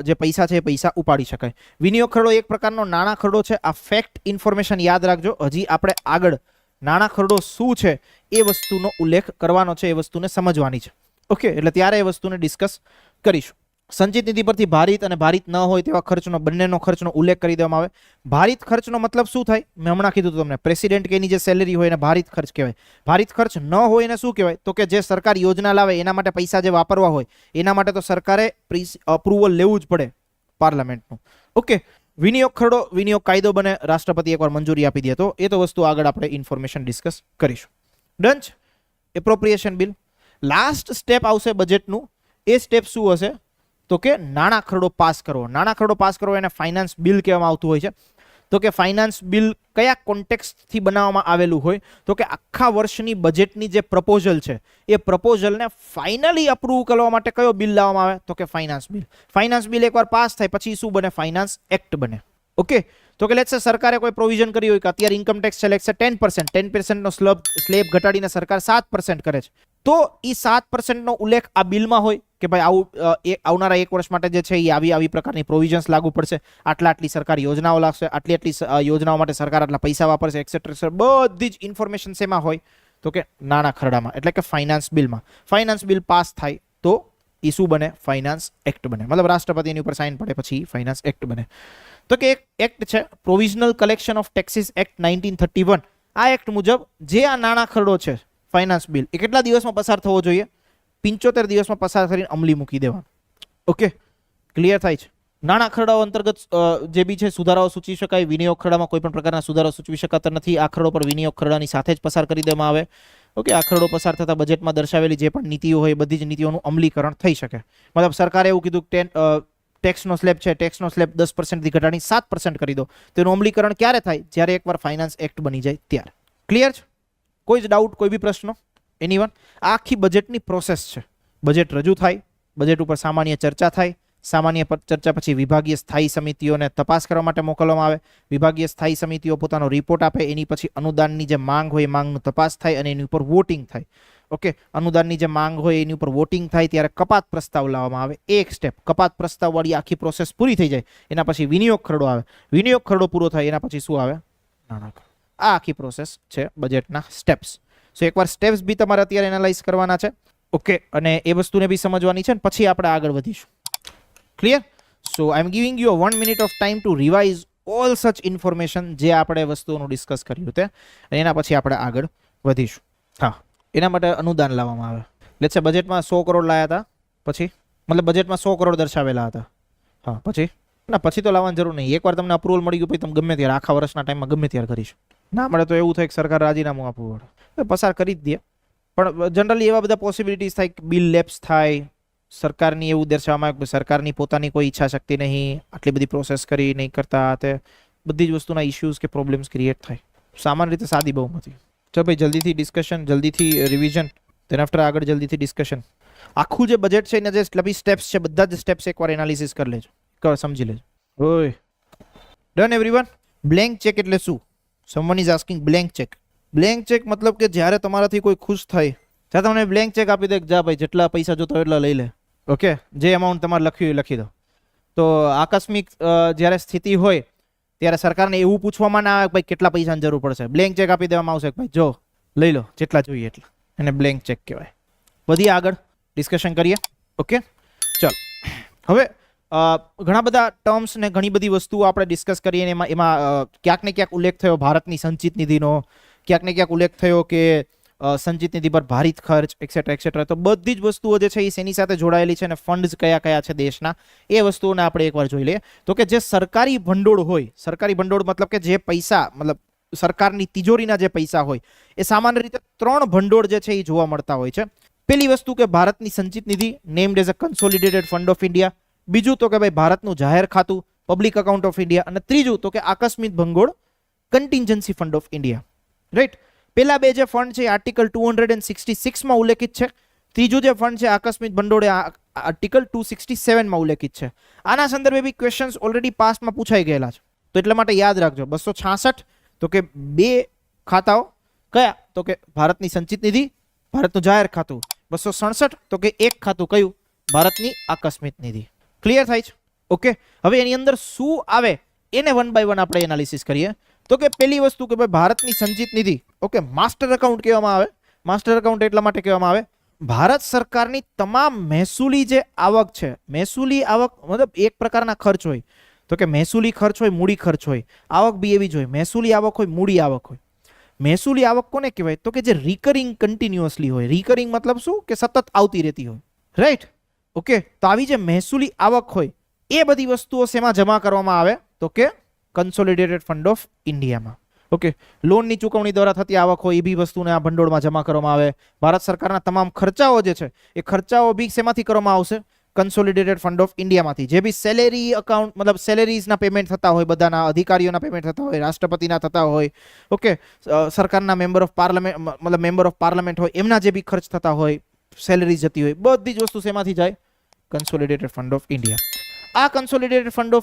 જે પૈસા છે એ પૈસા ઉપાડી શકાય. વિનિયોગ ખરડો એક પ્રકારનો નાણાં ખરડો છે. આ ફેક્ટ ઇન્ફોર્મેશન યાદ રાખજો. હજી આપણે આગળ નાણાં ખરડો શું છે એ વસ્તુનો ઉલ્લેખ કરવાનો છે, એ વસ્તુને સમજવાની છે. ઓકે, એટલે ત્યારે એ વસ્તુને ડિસ્કસ કરીશું. સંચિત નિધિ પરથી ભારિત અને ભારિત ન હોય તેવા ખર્ચનો, બંનેનો ખર્ચનો ઉલ્લેખ કરી દેવામાં આવે. ભારિત ખર્ચનો મતલબ શું થાય? મેં હમણાં કીધું તમને, પ્રેસિડેન્ટ કે એની જે સેલેરી હોય એને ભારિત ખર્ચ કહેવાય. ભારિત ખર્ચ ન હોય એને શું કહેવાય તો કે જે સરકાર યોજના લાવે એના માટે પૈસા જે વાપરવા હોય એના માટે તો સરકારે અપ્રુવલ લેવું જ પડે પાર્લામેન્ટનું. ઓકે, વિનિયોગ ખરડો, વિનિયોગ કાયદો બને, રાષ્ટ્રપતિ એકવાર મંજૂરી આપી દે તો એ તો વસ્તુ આગળ આપણે ઇન્ફોર્મેશન ડિસ્કસ કરીશું. Done. Appropriation bill. Last step આવશે બજેટનું. એ સ્ટેપ શું હશે તો કે નાણાં ખરડો પાસ કરવો. નાણાં ખરડો પાસ કરવો એને ફાઇનાન્સ બિલ કહેવામાં આવતું હોય છે. તો કે ફાઇનાન્સ બિલ કયા કોન્ટેક્સ્ટથી બનાવવામાં આવેલું હોય? તો કે આખા વર્ષની બજેટની જે પ્રપોઝલ છે એ પ્રપોઝલને ફાઇનલી અપ્રૂવ કરવા માટે કયો બિલ લાવવામાં આવે? તો કે ફાઇનાન્સ બિલ. ફાઇનાન્સ બિલ એકવાર પાસ થાય પછી શું બને? ફાઇનાન્સ એક્ટ બને. ઓકે, તો કે લેટ્સ સે સરકારે કોઈ પ્રોવિઝન કરી હોય કે અત્યારે ઇન્કમ ટેક્સ છે લેટ્સ સે 10% નો સ્લેબ ઘટાડીને સરકાર 7% કરે છે, તો એ 7% નો ઉલ્લેખ આ બિલમાં હોય કે ભાઈ આવું આવનારા 1 વર્ષ માટે જે છે એ આવી પ્રકારની પ્રોવિઝન્સ લાગુ પડશે, આટલી સરકાર યોજનાઓ લાગશે, આટલી યોજનાઓ માટે સરકાર આટલા પૈસા વાપરશે, એક્સેટ્રા. બધી જ ઇન્ફોર્મેશન શેમાં હોય? તો કે નાણાં ખરડામાં, એટલે કે ફાઇનાન્સ બિલમાં. ફાઇનાન્સ બિલ પાસ થાય તો એ શું બને? ફાઇનાન્સ એક્ટ બને. મતલબ રાષ્ટ્રપતિની ઉપર સાઇન પડે પછી ફાઇનાન્સ એક્ટ બને. તો કે એક એક્ટ છે provisional collection of taxes act 1931. આ એક્ટ મુજબ જે આ નાણાં ખરડો છે ફાઇનાન્સ બિલ એ કેટલા દિવસમાં પસાર થવો જોઈએ? 75 દિવસમાં પસાર કરીને અમલી મૂકી દેવાનું. ઓકે, ક્લિયર થાય છે? નાણાં ખરડાઓ અંતર્ગત જે બી છે સુધારાઓ સૂચવી શકાય. વિનિયોગ ખરડામાં કોઈ પણ પ્રકારના સુધારાઓ સૂચવી શકાતા નથી. આ ખરડો પર વિનિયોગ ખરડાની સાથે જ પસાર કરી દેવામાં આવે. ઓકે, આ ખરડો પસાર થતા બજેટમાં દર્શાવેલી જે પણ નીતિઓ હોય બધી જ નીતિઓનું અમલીકરણ થઈ શકે. મતલબ સરકારે એવું કીધું કે ટેક્સનો સ્લેબ છે, ટેક્સનો સ્લેબ 10% થી ઘટાડીને 7% કરી દો. તેનું અમલીકરણ ક્યારે થાય? જ્યારે એકવાર ફાઇનાન્સ એક્ટ બની જાય ત્યારે. ક્લિયર છે? કોઈ જ ડાઉટ, કોઈ બી પ્રશ્નો? એનીવન? આ આખી બજેટની પ્રોસેસ છે. બજેટ રજૂ થાય, બજેટ ઉપર સામાન્ય ચર્ચા થાય, સામાન્ય ચર્ચા પછી વિભાગીય સ્થાયી સમિતિઓને તપાસ કરવા માટે મોકલવામાં આવે. વિભાગીય સ્થાયી સમિતિઓ પોતાનો રિપોર્ટ આપે, એની પછી અનુદાનની જે માંગ હોય એ માંગનું તપાસ થાય અને એની ઉપર વોટિંગ થાય. ઓકે, અનુદાનની જે માંગ હોય એની ઉપર વોટિંગ થાય ત્યારે કપાત પ્રસ્તાવ લાવવામાં આવે. એક સ્ટેપ, કપાત પ્રસ્તાવ વાળી આખી પ્રોસેસ પૂરી થઈ જાય એના પછી વિનિયોગ ખરડો આવે. વિનિયોગ ખરડો પૂરો થાય એના પછી શું આવે? નાણાં ખરડો. આ આખી પ્રોસેસ છે બજેટના સ્ટેપ્સ. સો એકવાર સ્ટેપ્સ બી તમારે અત્યારે એનાલાઇઝ કરવાના છે. ઓકે, અને એ વસ્તુને બી સમજવાની છે ને પછી આપણે આગળ વધીશું. Clear? So I am giving you 1 minute of time to revise all such information જે આપણે વસ્તુઓનું ડિસ્કસ કર્યું તે, અને એના પછી આપણે આગળ વધીશું. હા, એના માટે અનુદાન લાવવામાં આવે. લેટ્સ સે બજેટમાં 100 કરોડ લાયા હતા, પછી મતલબ બજેટમાં 100 કરોડ દર્શાવેલા હતા. હા, પછી ના, પછી તો લાવવાની જરૂર નહીં. એકવાર તમને અપ્રુવલ મળી ગયું પછી તમે ગમે ત્યારે આખા વર્ષના ટાઈમમાં ગમે ત્યારે કરીશું. ના મળે તો એવું થાય કે સરકાર રાજીનામું આપવું પડે, પસાર કરી જ દે. પણ જનરલી એવા બધા પોસિબિલિટીઝ થાય કે બિલ લેપ્સ થાય, સરકારની એવું દર્શાવવામાં આવે કે સરકારની પોતાની કોઈ ઈચ્છા શક્તિ નહીં, આટલી બધી પ્રોસેસ કરી નહીં કરતા, તે બધી જ વસ્તુના ઇશ્યુઝ કે પ્રોબ્લેમ્સ ક્રિએટ થાય. સામાન્ય રીતે સાદી બહુમતી. ચાલો ભાઈ, જલ્દીથી ડિસ્કશન, જલ્દીથી રિવિઝન, તેન આફ્ટર આગળ જલ્દીથી ડિસ્કશન. આખું જે બજેટ છે એના જે લંબી સ્ટેપ્સ છે બધા જ સ્ટેપ્સ એકવાર એનાલિસિસ કરી લેજો, સમજી લેજો. ઓય, ડન એવરીવન? બ્લેન્ક ચેક એટલે શું? Someone is asking blank cheque. Blank cheque મતલબ કે જ્યારે તમારાથી કોઈ ખુશ થાય ત્યારે તમને બ્લેન્ક ચેક આપી દે, જા ભાઈ જેટલા પૈસા જોતો એટલા લઈ લે. ઓકે, જે અમાઉન્ટ તમારે લખ્યું એ લખી દો. તો આકસ્મિક જ્યારે સ્થિતિ હોય ત્યારે સરકારને એવું પૂછવામાં ના આવે કે ભાઈ કેટલા પૈસાની જરૂર પડશે. બ્લેન્ક ચેક આપી દેવામાં આવશે કે ભાઈ જો લઈ લો જેટલા જોઈએ એટલા. એને બ્લેન્ક ચેક કહેવાય. વધીએ આગળ, ડિસ્કશન કરીએ. ઓકે, ચલો હવે ઘણા બધા ટર્મ્સ ને ઘણી બધી વસ્તુઓ આપણે ડિસ્કસ કરીએ. એમાં ક્યાંક ને ક્યાંક ઉલ્લેખ થયો ભારતની સંચિત નિધિનો, ક્યાંક ને ક્યાંક ઉલ્લેખ થયો કે સંચિત નિધિ પર ભારિત ખર્ચ એક્સેટ્રા એક્સેટ્રા. તો બધી જ વસ્તુઓ જે છે એ શેની સાથે જોડાયેલી છે અને ફંડ્સ કયા કયા છે દેશના, એ વસ્તુઓને આપણે એકવાર જોઈ લઈએ. તો કે જે સરકારી ભંડોળ હોય, સરકારી ભંડોળ મતલબ કે જે પૈસા, મતલબ સરકારની તિજોરીના જે પૈસા હોય એ સામાન્ય રીતે 3 ભંડોળ જે છે એ જોવા મળતા હોય છે. પેલી વસ્તુ કે ભારતની સંચિત નિધિ named as a consolidated fund of India. બીજું તો કે ભાઈ ભારતનું જાહેર ખાતું પબ્લિક અકાઉન્ટ ઓફ ઇન્ડિયા. અને ત્રીજું તો કે આકસ્મિક ભંડોળ contingency fund of India. Right? પેલા બે જે ફંડ છે આર્ટિકલ 266 માં ઉલ્લેખિત છે. ત્રીજું જે ફંડ છે આકસ્મિક ભંડોળ આર્ટિકલ 267 માં ઉલ્લેખિત છે. આના સંદર્ભે બી ક્વેશ્ચન્સ ઓલરેડી પાસ્ટમાં પૂછાઈ ગયેલા છે, તો એટલા માટે યાદ રાખજો. 266 તો કે બે ખાતાઓ કયા? તો કે ભારતની સંચિત નિધિ, ભારતનું જાહેર ખાતું. 267 તો કે એક ખાતું કયું? ભારતની આકસ્મિક નિધિ. ક્લિયર થાય છે? ઓકે, હવે એની અંદર શું આવે એને 1 બાય 1 આપણે એનાલિસિસ કરીએ. તો કે પહેલી વસ્તુ કે ભાઈ ભારતની સંચિત નિધિ, ઓકે, માસ્ટર એકાઉન્ટ કહેવામાં આવે. માસ્ટર એકાઉન્ટ એટલા માટે કહેવામાં આવે ભારત સરકારની તમામ મહેસૂલી જે આવક છે, મહેસૂલી આવક મતલબ એક પ્રકારના ખર્ચ હોય, તો કે મહેસૂલી ખર્ચ હોય, મૂડી ખર્ચ હોય, આવક બી એવી જ હોય. મહેસૂલી આવક હોય, મૂડી આવક હોય. મહેસૂલી આવક કોને કહેવાય? તો કે જે રિકરિંગ કન્ટિન્યુઅસલી હોય. રિકરિંગ મતલબ શું? કે સતત આવતી રહેતી હોય. રાઈટ? ઓકે, તો આવી જે મહેસૂલી આવક હોય એ બધી વસ્તુઓ શેમાં જમા કરવામાં આવે? તો કે કન્સોલિડેટેડ ફંડ ઓફ ઇન્ડિયામાં. ઓકે, લોનની ચૂકવણી દ્વારા થતી આવક હોય એ બી વસ્તુને આ ભંડોળમાં જમા કરવામાં આવે. ભારત સરકારના તમામ ખર્ચાઓ જે છે એ ખર્ચાઓ બી શેમાંથી કરવામાં આવશે? કન્સોલિડેટેડ ફંડ ઓફ ઇન્ડિયામાંથી જે બી સેલેરી અકાઉન્ટ મતલબ સેલેરીઝના પેમેન્ટ થતા હોય, બધાના અધિકારીઓના પેમેન્ટ થતા હોય, રાષ્ટ્રપતિના થતા હોય, ઓકે, સરકારના મેમ્બર ઓફ પાર્લામેન્ટ મતલબ મેમ્બર ઓફ પાર્લામેન્ટ હોય એમના જે બી ખર્ચ થતા હોય, સેલેરી જતી હોય, બધી જ વસ્તુ શેમાંથી જાય? Consolidated fund of India. આ કન્સોલિડેટેડ ફંડ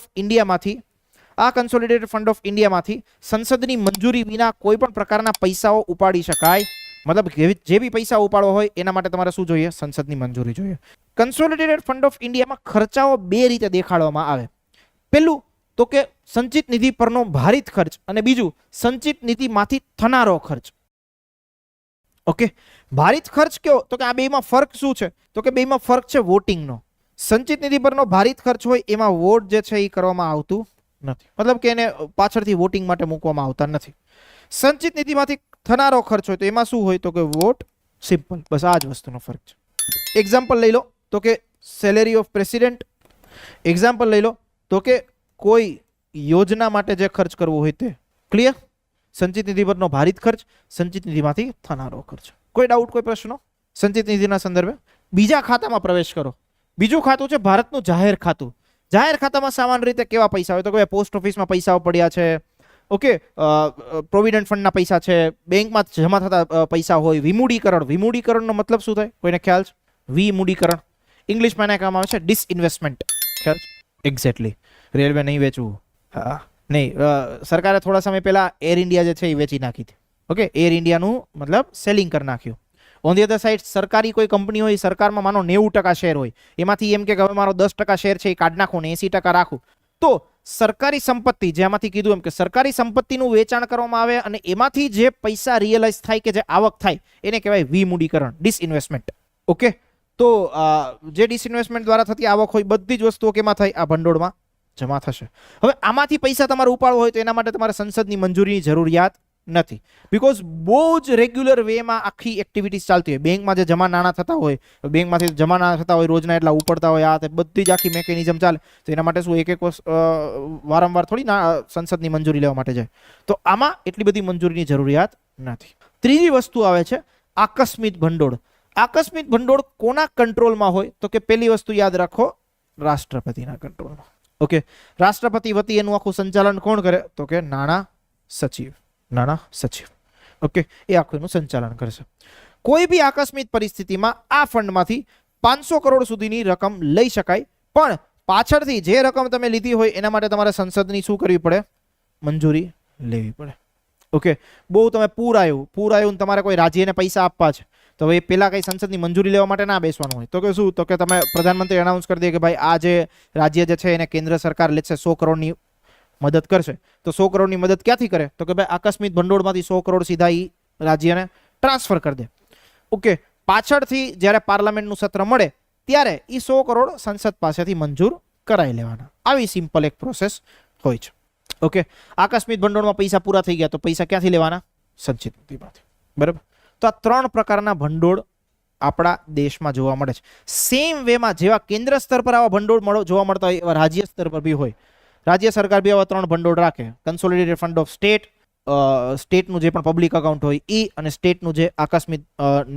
ઓફ ઇન્ડિયામાંથી સંસદની મંજૂરી વિના કોઈ પણ પ્રકારના પૈસાઓ ઉપાડી શકાય. મતલબ જે બી પૈસા ઉપાડવો હોય એના માટે તમારે શું જોઈએ? સંસદની મંજૂરી જોઈએ. કન્સોલિડેટેડ ફંડ ઓફ ઇન્ડિયામાં ખર્ચાઓ બે રીતે દેખાડવામાં આવે. પહેલું તો કે સંચિત નિધિ પરનો ભારિત ખર્ચ, અને બીજું સંચિત નિધિમાંથી થનારો ખર્ચ. ઓકે, ભારિત ખર્ચ કયો? તો કે આ બેમાં ફરક શું છે? તો કે બેમાં ફરક છે વોટિંગનો. સંચિત નિધિ પરનો ભારિત ખર્ચ હોય એમાં વોટ જે છે એ કરવામાં આવતું નથી, મતલબ કે એને પાછળથી વોટિંગ માટે મૂકવામાં આવતા નથી. સંચિત નિધિમાંથી થનારો ખર્ચ હોય તો એમાં શું હોય? તો કે વોટ. સિમ્પલ, બસ આ જ વસ્તુનો ફરક છે. એક્ઝામ્પલ લઈ લો તો કે સેલેરી ઓફ પ્રેસિડેન્ટ. એક્ઝામ્પલ લઈ લો તો કે કોઈ યોજના માટે જે ખર્ચ કરવો હોય તે. ક્લિયર? સંચિત નિધિ પરનો ભારિત ખર્ચ, સંચિત નિધિમાંથી થનારો ખર્ચ. કોઈ ડાઉટ, કોઈ પ્રશ્નો? સંચિત નિધિના સંદર્ભે બીજા ખાતામાં પ્રવેશ કરો. બીજું ખાતું છે ભારતનું જાહેર ખાતું. જાહેર ખાતામાં સામાન્ય રીતે કેવા પૈસા હોય? તો કે પોસ્ટ ઓફિસમાં પૈસાઓ પડ્યા છે, ઓકે, પ્રોવિડન્ટ ફંડના પૈસા છે, બેંકમાં જમા થતા પૈસા હોય. વિમૂડીકરણ. વિમૂડીકરણનો મતલબ શું થાય? કોઈને ખ્યાલ છે? વિમૂડીકરણ ઇંગ્લિશમાં એને કહેવામાં આવે છે ડિસઇન્વેસ્ટમેન્ટ. ખ્યાલ છે? એક્ઝેક્ટલી. રેલવે નહીં વેચવું. હા, નહીં, સરકારે થોડા સમય પહેલા એર ઇન્ડિયા જે છે એ વેચી નાખી હતી. ઓકે, એર ઇન્ડિયાનું મતલબ સેલિંગ કરી નાખ્યું. ઓન ધી અધર સાઇડ સરકારી કોઈ કંપની હોય, સરકારમાં માનો 90% શેર હોય, એમાંથી એમ કે હવે મારો 10% શેર છે એ કાઢ નાખું ને 80% રાખું, તો સરકારી સંપત્તિ, જેમાંથી કીધું એમ કે સરકારી સંપત્તિનું વેચાણ કરવામાં આવે અને એમાંથી જે પૈસા રિયલાઇઝ થાય કે જે આવક થાય એને કહેવાય વિમૂડીકરણ, ડિસઇન્વેસ્ટમેન્ટ. ઓકે, તો જે ડિસઇન્વેસ્ટમેન્ટ દ્વારા થતી આવક હોય બધી જ વસ્તુઓ કેમાં થાય? આ ભંડોળમાં જમા થશે. હવે આમાંથી પૈસા તમારે ઉપાડવો હોય તો એના માટે તમારે સંસદની મંજૂરીની જરૂરિયાત નથી, બીકોઝ બહુ જ રેગ્યુલર વેમાં આખી એક્ટિવિટીઝ ચાલતી હોય. બેંકમાં જે જમા નાણાં થતા હોય, બેંકમાંથી જમા નાણાં થતા હોય, રોજના એટલા ઉપડતા હોય, આ બધી જ આખી મેકેનિઝમ ચાલે. તો એના માટે શું એક વારંવાર થોડી સંસદની મંજૂરી લેવા માટે જાય? તો આમાં એટલી બધી મંજૂરીની જરૂરિયાત નથી. ત્રીજી વસ્તુ આવે છે આકસ્મિક ભંડોળ. આકસ્મિક ભંડોળ કોના કંટ્રોલમાં હોય? તો કે પહેલી વસ્તુ યાદ રાખો, રાષ્ટ્રપતિના કંટ્રોલમાં. ઓકે, રાષ્ટ્રપતિ વતી એનું આખું સંચાલન કોણ કરે? તો કે નાણાં સચિવ. નાણાં સચિવ. ઓકે, એ આખું એનું સંચાલન કરશે. કોઈ બી આકસ્મિક પરિસ્થિતિમાં આ ફંડમાંથી 500 કરોડ સુધીની રકમ લઈ શકાય, પણ પાછળથી જે રકમ તમે લીધી હોય એના માટે તમારે સંસદની શું કરવી પડે? મંજૂરી લેવી પડે. ઓકે, બહુ તમે પૂર આવ્યું ને તમારે કોઈ રાજ્યને પૈસા આપવા છે, તો હવે પેલા કઈ સંસદની મંજૂરી લેવા માટે ના બેસવાનું હોય. તો કે શું? તો કે તમે પ્રધાનમંત્રી એનાઉન્સ કરી દે કે ભાઈ આ જે રાજ્ય જે છે એને કેન્દ્ર સરકાર લેશે 100 કરોડની મદદ કરશે, તો 100 કરોડની મદદ ક્યાંથી કરે? તો કે ભાઈ આકસ્મિક ભંડોળમાંથી 100 કરોડ સીધા ઈ રાજ્યને ટ્રાન્સફર કરી દે. ઓકે, પાછળથી જ્યારે પાર્લામેન્ટનું સત્ર મળે ત્યારે એ 100 કરોડ સંસદ પાસેથી મંજૂર કરાવી લેવાના. આવી સિમ્પલ એક પ્રોસેસ હોય છે. ઓકે, આકસ્મિક ભંડોળમાં પૈસા પૂરા થઈ ગયા તો પૈસા ક્યાંથી લેવાના? સંચિત નિધિમાંથી. બરાબર. તો આ 3 પ્રકારના ભંડોળ આપણા દેશમાં જોવા મળે છે. સેમ વેમાં જેવા કેન્દ્ર સ્તર પર આવા ભંડોળ જોવા મળતા હોય એવા રાજ્ય સ્તર પર બી હોય. રાજ્ય સરકાર બી આવા 3 ભંડોળ રાખે. કન્સોલિડેટેડ ફંડ ઓફ સ્ટેટ, સ્ટેટનું જે પણ પબ્લિક અકાઉન્ટ હોય એ, અને સ્ટેટનું જે આકસ્મિક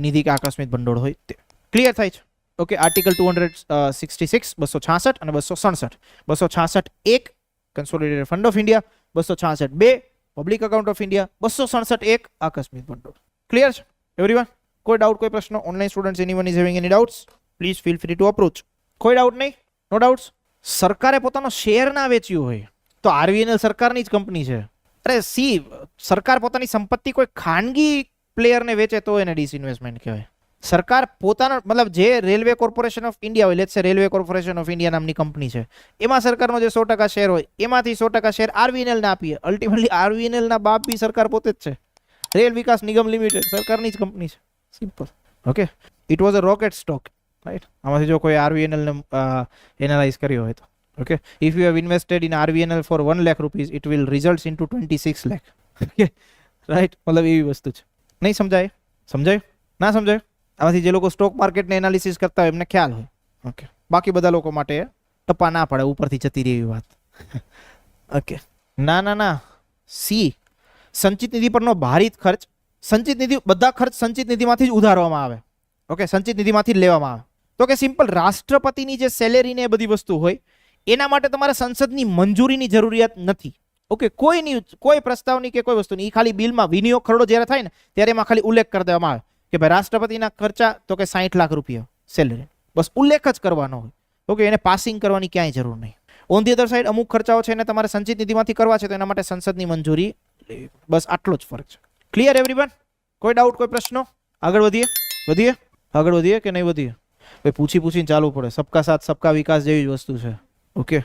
નિધિ કે આકસ્મિક ભંડોળ હોય તે. ક્લિયર થાય છે? ઓકે, આર્ટિકલ 266, 266 અને 267. 266 1 consolidated fund of India, 266 2 public account of India, 267 1 આકસ્મિક ભંડોળ. ક્લિયર છે એવરીવન? કોઈ ડાઉટ, કોઈ પ્રશ્ન? Online students, anyone is having any doubts? Please feel free to approach. કોઈ ડાઉટ નહીં? નો ડાઉટ્સ? સરકારે પોતાનો શેર ના વેચ્યું હોય તો આરવીએનએલ સરકારની જ કંપની છે. અરે સરકાર પોતાની સંપત્તિ કોઈ ખાનગી પ્લેયરને વેચે તો એને ડિસઇન્વેસ્ટમેન્ટ કહેવાય. સરકાર પોતાનો મતલબ જે રેલવે કોર્પોરેશન ઓફ ઇન્ડિયા હોય, લેટ્સ સે રેલવે કોર્પોરેશન ઓફ ઇન્ડિયા નામની કંપની છે, એમાં સરકારનો જે 100% શેર હોય એમાંથી 100% શેર આરવીએનએલ ને આપીએ. અલ્ટિમેટલી આરવીએનએલ ના બાપ બી સરકાર પોતે જ છે. રેલ વિકાસ નિગમ લિમિટેડ સરકારની જ કંપની છે. Simple. Okay, it was a rocket stock, right? આમાંથી જો કોઈ આરવીએનએલ ને એનાલાઇઝ કર્યો હોય તો, okay, if you have invested in RVNL for 1 lakh rupees, it will result into 26 lakh. Okay, right? મતલબ એવી વસ્તુ છે. નહીં સમજાય? સમજાય? ના સમજાય? આમાંથી જે લોકો સ્ટોક માર્કેટને એનાલિસિસ કરતા હોય એમને ખ્યાલ હોય. ઓકે, બાકી બધા લોકો માટે ટપ્પા ના પડે, ઉપરથી જતી રહી એવી વાત. ઓકે, ના, સી સંચિત નિધિ પરનો ભારિત ખર્ચ. સંચિત નિધિ, બધા ખર્ચ સંચિત નિધિમાંથી જ ઉધારવામાં આવે. ઓકે, સંચિત નિધિમાંથી જ લેવામાં આવે. તો કે સિમ્પલ રાષ્ટ્રપતિની જે સેલેરી ને એ બધી વસ્તુ હોય એના માટે તમારે સંસદની મંજૂરીની જરૂરિયાત નથી. ઓકે, કોઈ પ્રસ્તાવની કે કોઈ વસ્તુની, ખાલી બિલમાં વિનિયોગ ખરડો જ્યારે થાય ને ત્યારે એમાં ખાલી ઉલ્લેખ કરી દેવામાં આવે કે ભાઈ રાષ્ટ્રપતિના ખર્ચા તો કે 60 લાખ રૂપિયા સેલેરી, બસ ઉલ્લેખ જ કરવાનો હોય. ઓકે, એને પાસિંગ કરવાની ક્યાંય જરૂર નહીં. ઓન ધી અધર સાઈડ અમુક ખર્ચાઓ છે એને તમારે સંચિત નિધિમાંથી કરવા છે તો એના માટે સંસદની મંજૂરી લેવી. બસ આટલો જ ફરક છે. Clear everyone? કોઈ ડાઉટ, કોઈ પ્રશ્નો? આગળ વધીએ આગળ વધીએ કે નહીં વધીએ? ભાઈ પૂછીને ચાલવું પડે. સબકા સાથ સબકા વિકાસ જેવી જ વસ્તુ છે. ઓકે.